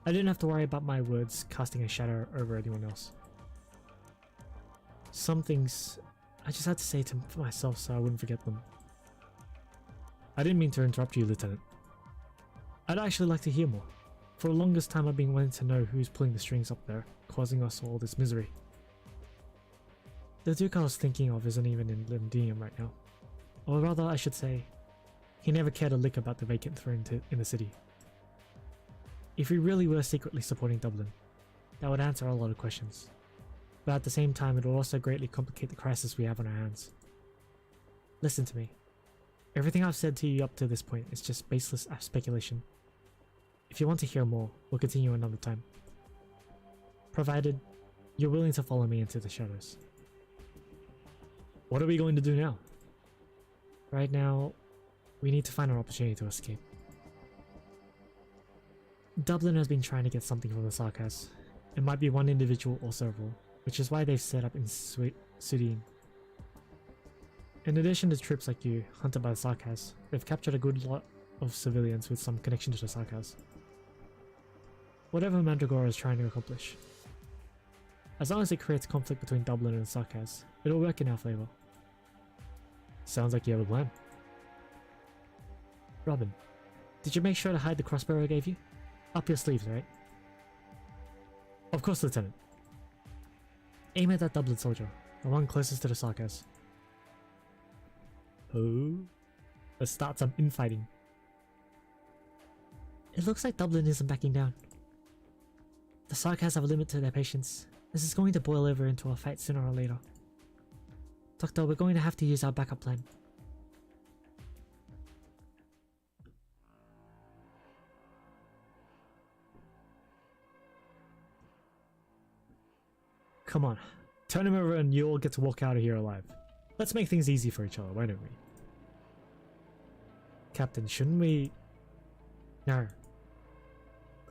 I didn't have to worry about my words casting a shadow over anyone else. Some things I just had to say to myself so I wouldn't forget them. I didn't mean to interrupt you, Lieutenant. I'd actually like to hear more. For the longest time I've been wanting to know who's pulling the strings up there, causing us all this misery. The Duke I was thinking of isn't even in Londinium right now. Or rather, I should say, he never cared a lick about the vacant throne in the city. If we really were secretly supporting Dublin, that would answer a lot of questions. But at the same time, it would also greatly complicate the crisis we have on our hands. Listen to me. Everything I've said to you up to this point is just baseless speculation. If you want to hear more, we'll continue another time. Provided you're willing to follow me into the shadows. What are we going to do now? Right now, we need to find an opportunity to escape. Dublin has been trying to get something from the Sarkas. It might be one individual or several, which is why they've set up in Sudin. In addition to troops like you, hunted by the Sarkas, they've captured a good lot of civilians with some connection to the Sarkas. Whatever Mandragora is trying to accomplish, as long as it creates conflict between Dublin and the Sarkas, it'll work in our favour. Sounds like you have a plan. Robin, did you make sure to hide the crossbow I gave you? Up your sleeves, right? Of course, Lieutenant. Aim at that Dublin soldier, the one closest to the Sarkas. Oh, let's start some infighting. It looks like Dublin isn't backing down. The Sarkas have a limit to their patience. This is going to boil over into a fight sooner or later. Doctor, we're going to have to use our backup plan. Come on, turn him over and you all get to walk out of here alive. Let's make things easy for each other, why don't we? Captain, shouldn't we... No.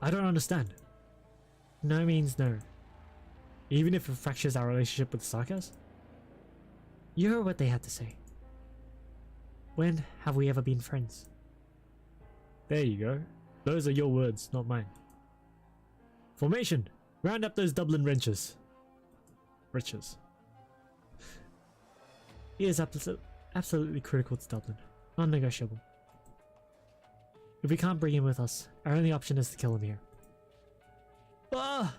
I don't understand. No means no. Even if it fractures our relationship with the Sarkas? You heard what they had to say. When have we ever been friends? There you go. Those are your words, not mine. Formation! Round up those Dublin wrenches. Riches. He is absolutely critical to Dublin. Non-negotiable. If we can't bring him with us, our only option is to kill him here. Ah!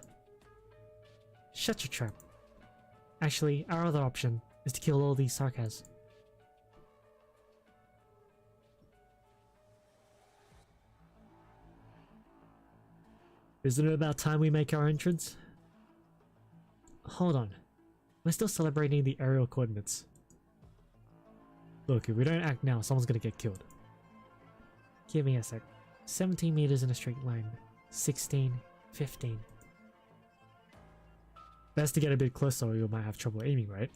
Shut your trap. Actually, our other option is to kill all these Sarkas. Isn't it about time we make our entrance? Hold on. We're still celebrating the aerial coordinates. Look, if we don't act now, someone's gonna get killed. Give me a sec. 17 meters in a straight line. 16, 15. Best to get a bit closer or you might have trouble aiming, right?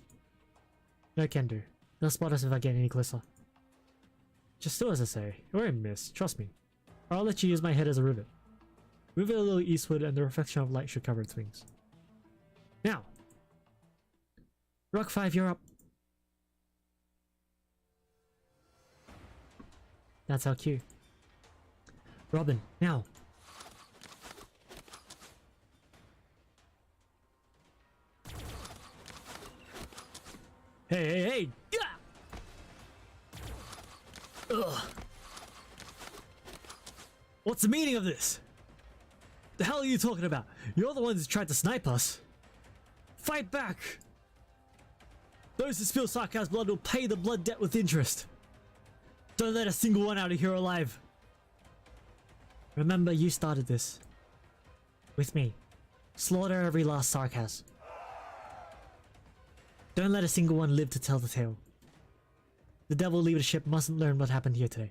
No can do. They'll spot us if I get any closer. Just do as I say. It won't miss, trust me. Or I'll let you use my head as a rivet. Move it a little eastward and the reflection of light should cover its wings. Now! Rock 5, you're up. That's our cue. Robin, now! Hey, hey, hey! Yeah! Ugh. What's the meaning of this? The hell are you talking about? You're the ones who tried to snipe us. Fight back! Those who spill Sarkaz blood will pay the blood debt with interest. Don't let a single one out of here alive. Remember, you started this. With me. Slaughter every last Sarkaz. Don't let a single one live to tell the tale. The devil leadership mustn't learn what happened here today.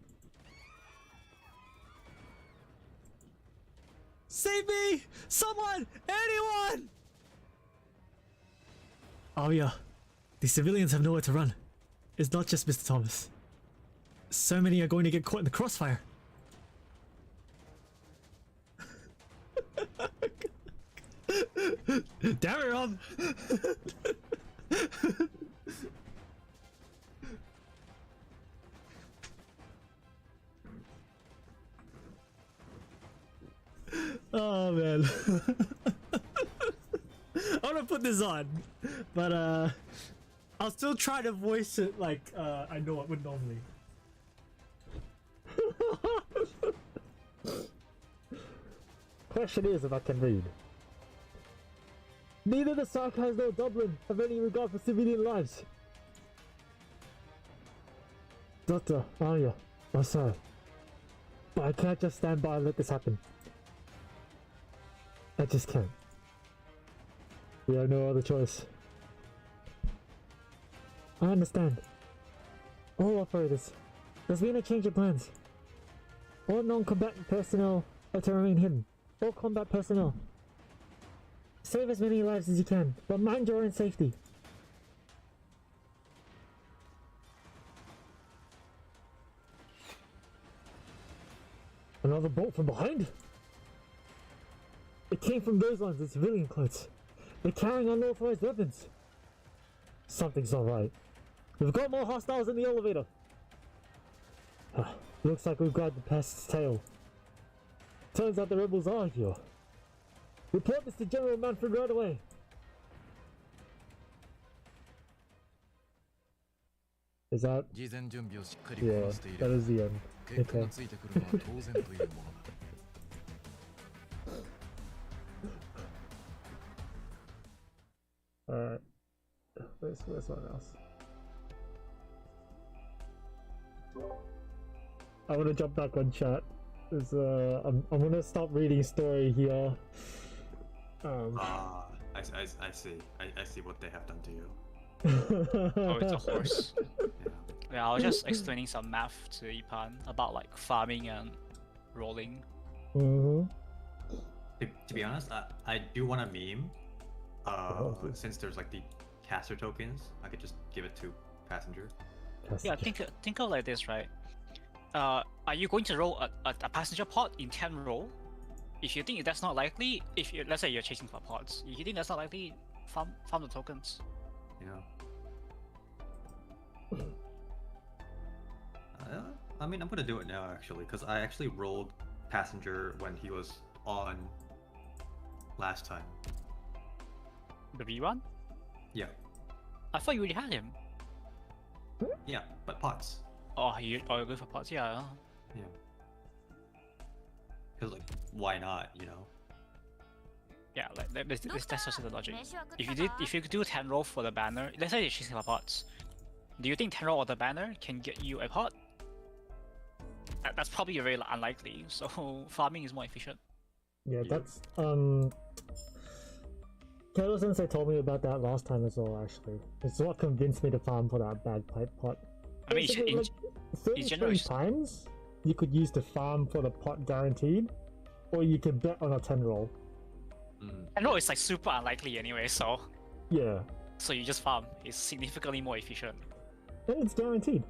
Save me! Someone! Anyone! Oh yeah. The civilians have nowhere to run. It's not just Mr. Thomas. So many are going to get caught in the crossfire. Damn it, Rob! Oh on. I'm gonna put this on, but I'll still try to voice it like I know it would normally. Question is if I can read. Neither the Sarkaz nor Dublin have any regard for civilian lives. Doctor, Arya, I'm sorry, but I can't just stand by and let this happen. I just can't. We have no other choice. I understand. All operators, there's been a change of plans. All non-combatant personnel are to remain hidden. All combat personnel. Save as many lives as you can, but mind your own safety. Another bolt from behind? It came from those ones in civilian clothes. They're carrying unauthorized weapons. Something's not right. We've got more hostiles in the elevator. Looks like we've got the pest's tail. Turns out the rebels are here. Report this to General Manfred right away. Is that? Yeah, that is the end. Okay. Alright. Where's one else? I'm gonna jump back on chat. I'm gonna stop reading story here. I see. I see what they have done to you. Oh, it's a horse. Yeah, I was just explaining some math to Ipan about like farming and rolling. Mm-hmm. To be honest, I do want a meme. Since there's like the caster tokens, I could just give it to passenger. Yeah, think of like this, right? Are you going to roll a passenger pod in 10 roll? If you think that's not likely, let's say you're chasing for pods, if you think that's not likely, farm the tokens. Yeah. I mean, I'm gonna do it now actually, because I actually rolled passenger when he was on last time. The V1? Yeah. I thought you already had him. Yeah, but pots. Oh, you're going for pods? Yeah. Yeah. Because, like, why not, you know? Yeah, like, that's also the logic. If you do 10 roll for the banner, let's say you're chasing for pods, do you think 10 roll of the banner can get you a pod? That's probably very unlikely, so farming is more efficient. Yeah, that's Kato Sensei told me about that last time as well, actually. It's what convinced me to farm for that bagpipe pot. I mean, like, 33 times you could use to farm for the pot guaranteed, or you could bet on a 10 roll. 10 roll is like super unlikely anyway, so... Yeah. So you just farm. It's significantly more efficient. And it's guaranteed.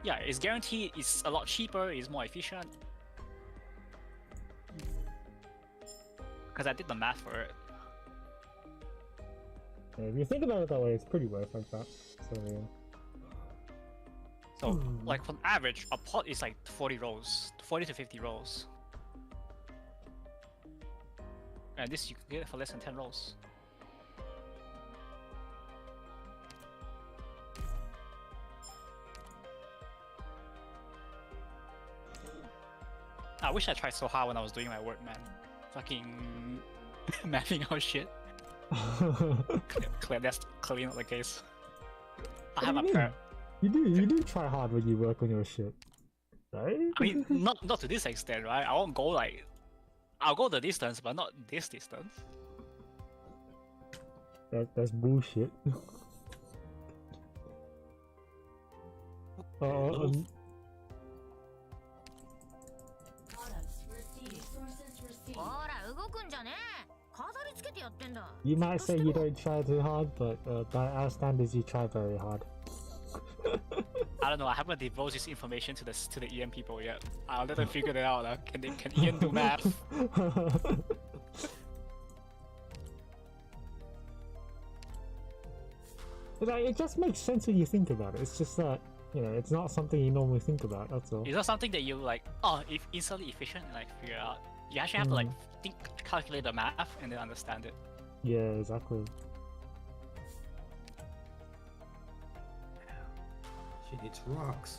Yeah, it's guaranteed, it's a lot cheaper, it's more efficient. Because I did the math for it. Yeah, if you think about it that way, it's pretty worth like that. So yeah. So, like on average, a pot is like 40 rolls, 40 to 50 rolls. And this you can get it for less than 10 rolls. I wish I tried so hard when I was doing my work, man. Fucking mapping out shit. That's clearly not the case. I have a pair. You do try hard when you work on your shit, right? I mean, not to this extent, right? I won't go like, I'll go the distance, but not this distance. That's bullshit. You might say you don't try too hard, but by our standards, you try very hard. I don't know. I haven't divulged this information to the EM people yet. I'll let them figure it out. Can Ian do math? It just makes sense when you think about it. It's just that, you know, it's not something you normally think about. That's all. It's not something that you like. Oh, if instantly efficient, like figure out. You actually have to like calculate the math and then understand it. Yeah, exactly. She needs rocks.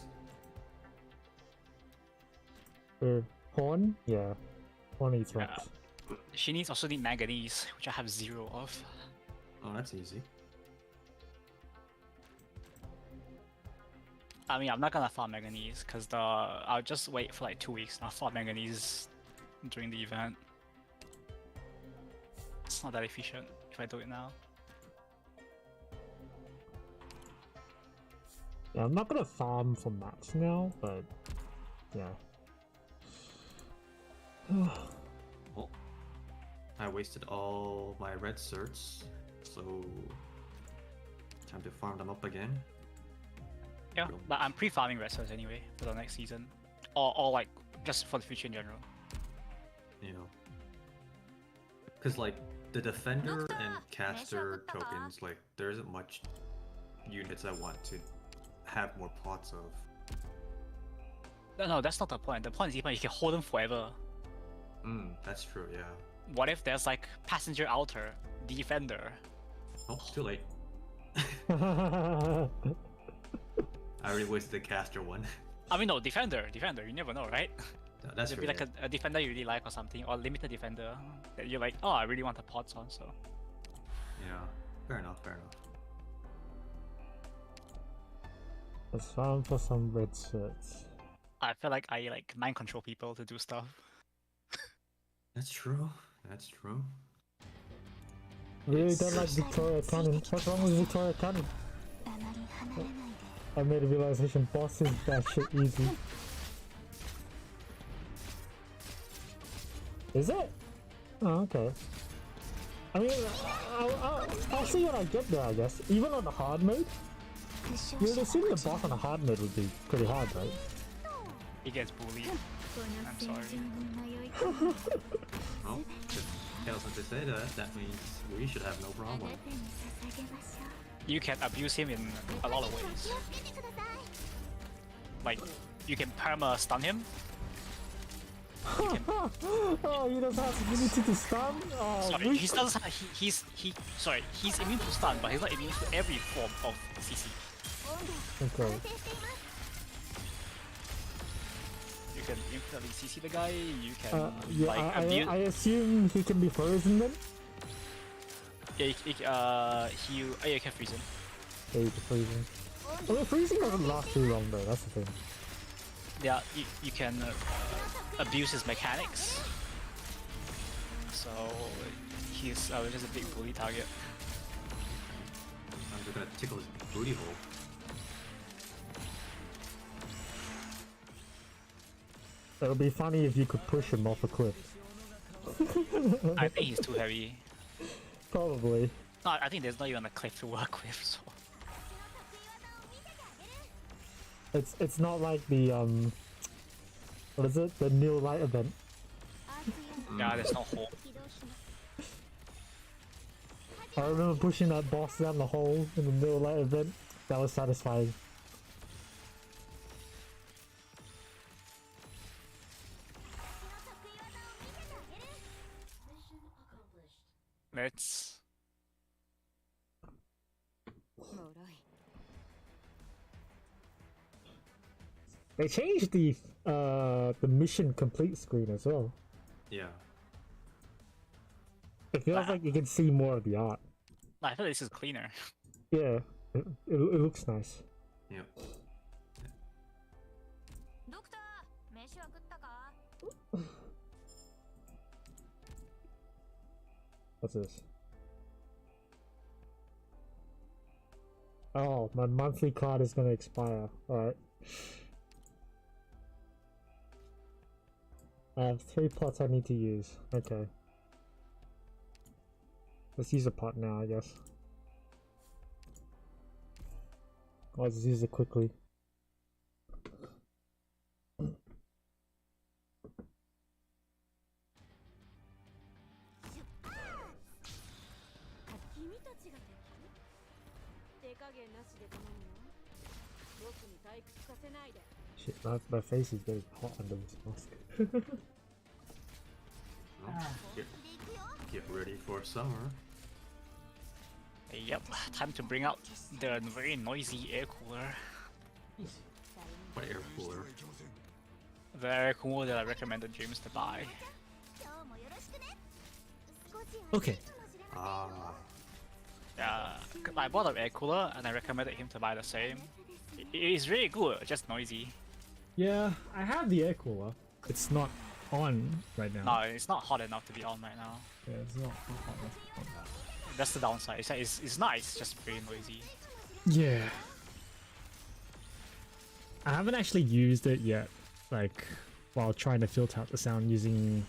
Horn? Yeah. Horn eats rocks. She needs also need manganese, which I have 0 of. Oh, that's easy. I mean, I'm not gonna farm manganese because I'll just wait for like 2 weeks and I'll farm manganese during the event. It's not that efficient if I do it now. Yeah, I'm not gonna farm for max now, but yeah. Oh, I wasted all my red certs, so time to farm them up again. Yeah, but I'm pre-farming wrestlers anyway for the next season, or like just for the future in general. You know, because like the defender and caster tokens, like there isn't much units I want to have more plots of. No, that's not the point. The point is even you can hold them forever. That's true, yeah. What if there's like passenger outer, defender? Oh, too late. I already wasted the caster one. I mean, no, defender, you never know, right? No, that's There'll true. be like a defender you really like or something, or limited defender that you're like, oh, I really want the pots on, so. Yeah, fair enough, fair enough. Let's farm for some red shirts. I feel like I like mind control people to do stuff. That's true, that's true. Really don't like Victoria Cannon. What's wrong with Victoria Cannon? I made a realization, boss is that shit easy. Is it? Oh, okay. I mean, I'll see what I get there, I guess. Even on the hard mode? You would assume the boss on the hard mode would be pretty hard, right? He gets bullied. I'm sorry. Well, if Chaos wants to say that, that means we should have no problem. You can abuse him in a lot of ways. Like, you can perma stun him. You can... Oh, he doesn't have immunity to stun? Oh, sorry, he doesn't have, he's immune to stun, but he's not immune to every form of CC. okay. You can infinitely CC the guy, you can Yeah, like I assume he can be frozen then? Yeah, you can freeze him. Yeah, you can freeze him. I mean, freezing doesn't last too long though, that's the thing. Yeah, you can abuse his mechanics. So he's just a big bully target. I'm just gonna tickle his booty hole. It would be funny if you could push him off a cliff. I think he's too heavy. Probably. No, I think there's not even a cliff to work with, so... It's not like the what is it? The New Light event. Yeah, there's no hole. I remember pushing that boss down the hole in the New Light event. That was satisfying. Let's... They changed the mission complete screen as well. Yeah. It feels like you can see more of the art. I feel like this is cleaner. Yeah, it looks nice. Yep. What's this? Oh, my monthly card is gonna expire. Alright. I have 3 pots I need to use. Okay. Let's use a pot now, I guess. Let's use it quickly. Shit, my face is getting hot under this mask. Get ready for summer. Yep, time to bring out the very noisy air cooler. What air cooler? The air cooler that I recommended James to buy. Okay. Ah. Yeah, I bought an air cooler and I recommended him to buy the same. It is really good, just noisy. Yeah, I have the air cooler. It's not on right now. No, it's not hot enough to be on right now. Yeah, it's not hot enough. That's the downside. It's nice, just very noisy. Yeah. I haven't actually used it yet, like while trying to filter out the sound using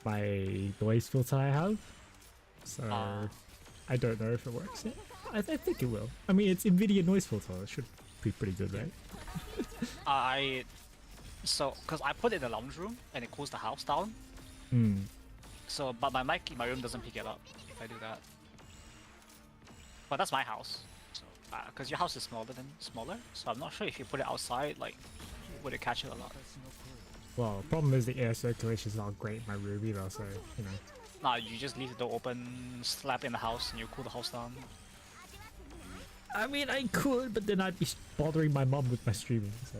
my noise filter I have. So I don't know if it works yet. I think it will. I mean, it's NVIDIA noise filter. It should be pretty good, right? Cause I put it in the lounge room and it cools the house down. Hmm. So, but my mic in my room doesn't pick it up if I do that. But that's my house. So, cause your house is smaller, so I'm not sure if you put it outside, like, would it catch it a lot? Well, the problem is the air circulation is not great in my room either, so, you know. Nah, you just leave the door open, slap in the house, and you cool the house down. I mean, I could, but then I'd be bothering my mom with my streaming, so...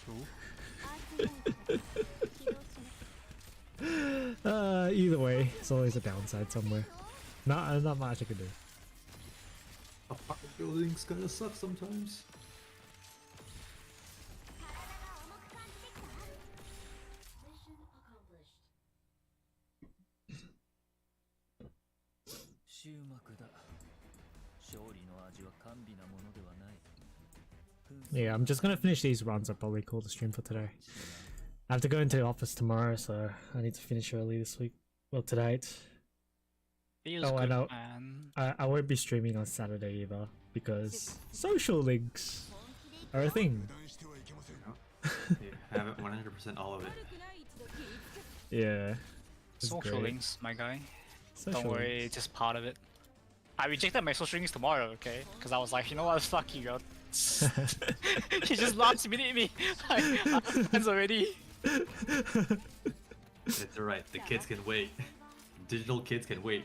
True. Either way, it's always a downside somewhere. Not much I can do. Apartment buildings kinda suck sometimes. Yeah, I'm just gonna finish these runs. I'll probably call the stream for today. I have to go into the office tomorrow, so I need to finish early this week. Well, tonight. Feels Oh, I good, know. man. I won't be streaming on Saturday either, because social links are a thing. You haven't 100% all of it. Yeah. it's Social great. links, my guy. Social Don't worry, links. it's just part of it. I rejected my social links tomorrow, okay? Because I was like, you know what, fuck you, yo. He just last minute me. I have friends already. It's alright, the kids can wait. Digital kids can wait.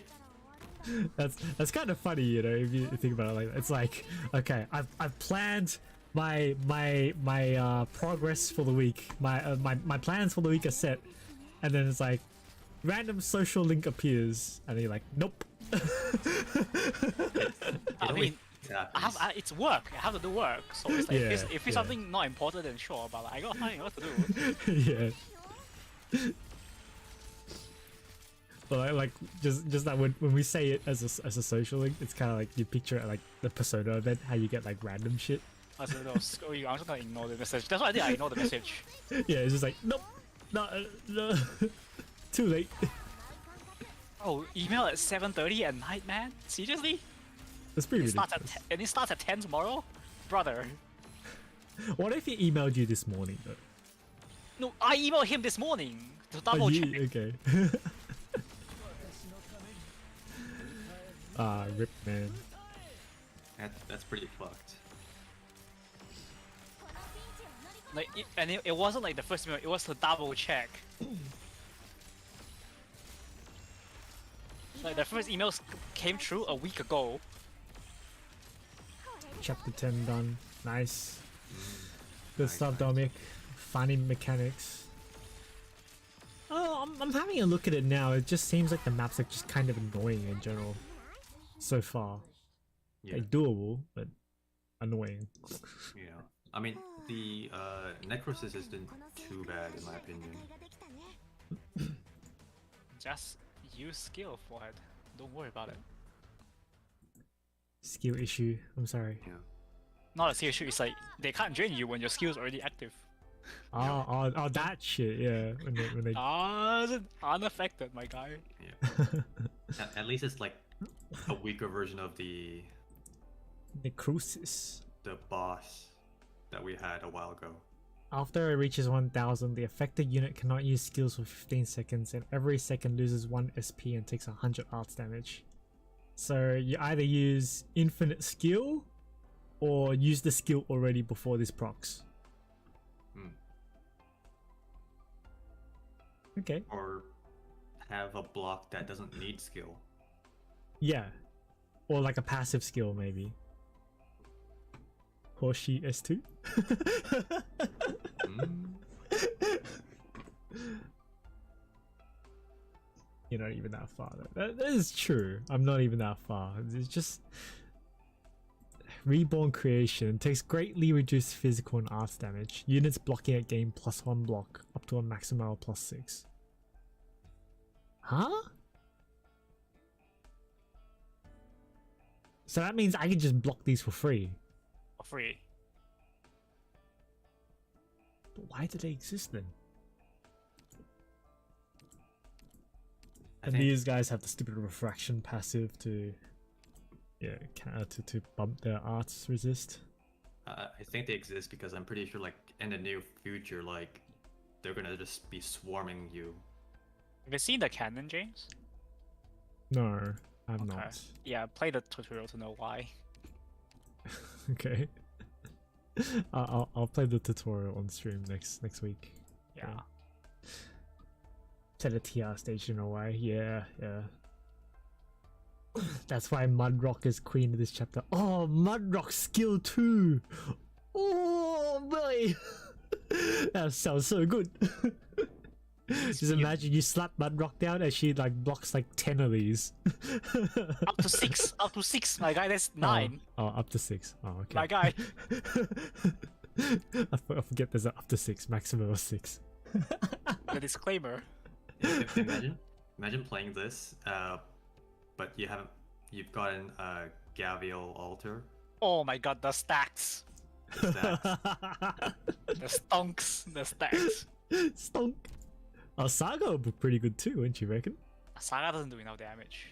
That's kind of funny, you know, if you think about it like that. It's like, okay, I've planned my progress for the week. My plans for the week are set, and then it's like random social link appears, and you're like, nope. I mean, it's work. I have to do work. So it's like, Yeah, if it's yeah. something not important, then sure. But like, I got nothing else to do. Yeah. But like just that when we say it as a social link, it's kind of like you picture it like the Persona event, how you get like random shit. I said, no, screw you. I'm just gonna ignore the message. That's what I did. I ignored the message. Yeah, it's just like nope, no, too late. Oh, email at 7:30 at night, man. Seriously? That's pretty It starts ridiculous. at and it starts at 10 tomorrow, brother. What if he emailed you this morning though? No, I emailed him this morning to double check. Okay. Rip, man. That's pretty fucked. Like, it wasn't like the first email. It was to double check. Like the first emails came through a week ago. Chapter 10 done. Nice. Good stuff, Dominic. Finding mechanics. Oh, I'm having a look at it now. It just seems like the maps are just kind of annoying in general. So far. Yeah. Like doable, but annoying. Yeah. I mean, the Necrosis isn't too bad in my opinion. Just use skill for it. Don't worry about it. Skill issue. I'm sorry. Yeah. Not a skill issue. It's like they can't drain you when your skill's already active. Oh, that shit. Yeah. When they Unaffected, my guy. Yeah. At least it's like a weaker version of the necrosis. boss that we had a while ago. After it reaches 1000, the affected unit cannot use skills for 15 seconds, and every second loses 1 SP and takes 100 arts damage. So you either use infinite skill, or use the skill already before this procs. Hmm. Okay. Or have a block that doesn't need skill. Yeah. Or like a passive skill, maybe. Hoshi S2? You're not even that far though. That is true. I'm not even that far. It's just reborn creation takes greatly reduced physical and arts damage. Units blocking at game +1 block up to a maximum of +6. Huh? So that means I can just block these for free. For free. But why do they exist then? And these guys have the stupid refraction passive to, yeah, to bump their arts resist. I think they exist because I'm pretty sure, like, in the near future, like, they're gonna just be swarming you. Have you seen the canon, James? No, I'm not. Yeah, play the tutorial to know why. Okay. I'll play the tutorial on stream next week. Yeah. Okay. Set a TR stage in a way. Yeah. That's why Mudrock is queen of this chapter. Oh, Mudrock skill 2! Oh boy! That sounds so good. Just imagine you slap Mudrock down and she like blocks like 10 of these. Up to 6! Up to 6, my guy, that's 9. Oh, up to 6. Oh, okay. My guy. I forget there's an up to 6, maximum of 6. The disclaimer. Imagine playing this, but you've gotten a Gavial altar. Oh my god, the stacks. The The stacks. Stonk. Saga would be pretty good too, wouldn't you reckon? Saga doesn't do enough damage.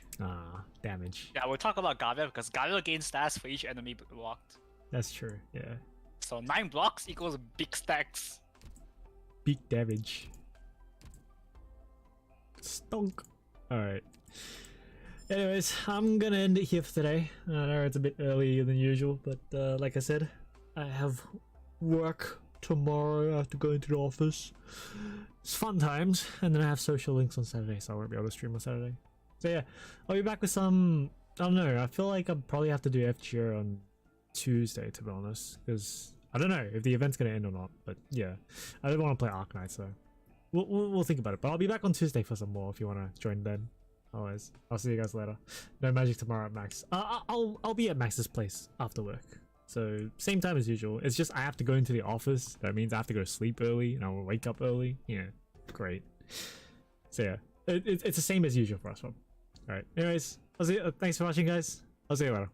Damage. Yeah, we'll talk about Gavial because Gavial gains stats for each enemy blocked. That's true, yeah. So 9 blocks equals big stacks. Big damage. Stonk. Alright. Anyways, I'm gonna end it here for today. I know it's a bit earlier than usual, but like I said, I have work tomorrow. I have to go into the office. It's fun times, and then I have social links on Saturday, so I won't be able to stream on Saturday. So yeah, I'll be back with some... I don't know, I feel like I'll probably have to do FGO on Tuesday, to be honest, because I don't know if the event's gonna end or not, but yeah. I don't want to play Arknights, so we'll think about it. But I'll be back on Tuesday for some more if you want to join then. Always. I'll see you guys later. No magic tomorrow at Max. I'll be at Max's place after work. So same time as usual. It's just I have to go into the office. That means I have to go to sleep early and I will wake up early. Yeah, great. So yeah, it's the same as usual for us. Alright. Anyways, thanks for watching, guys. I'll see you later.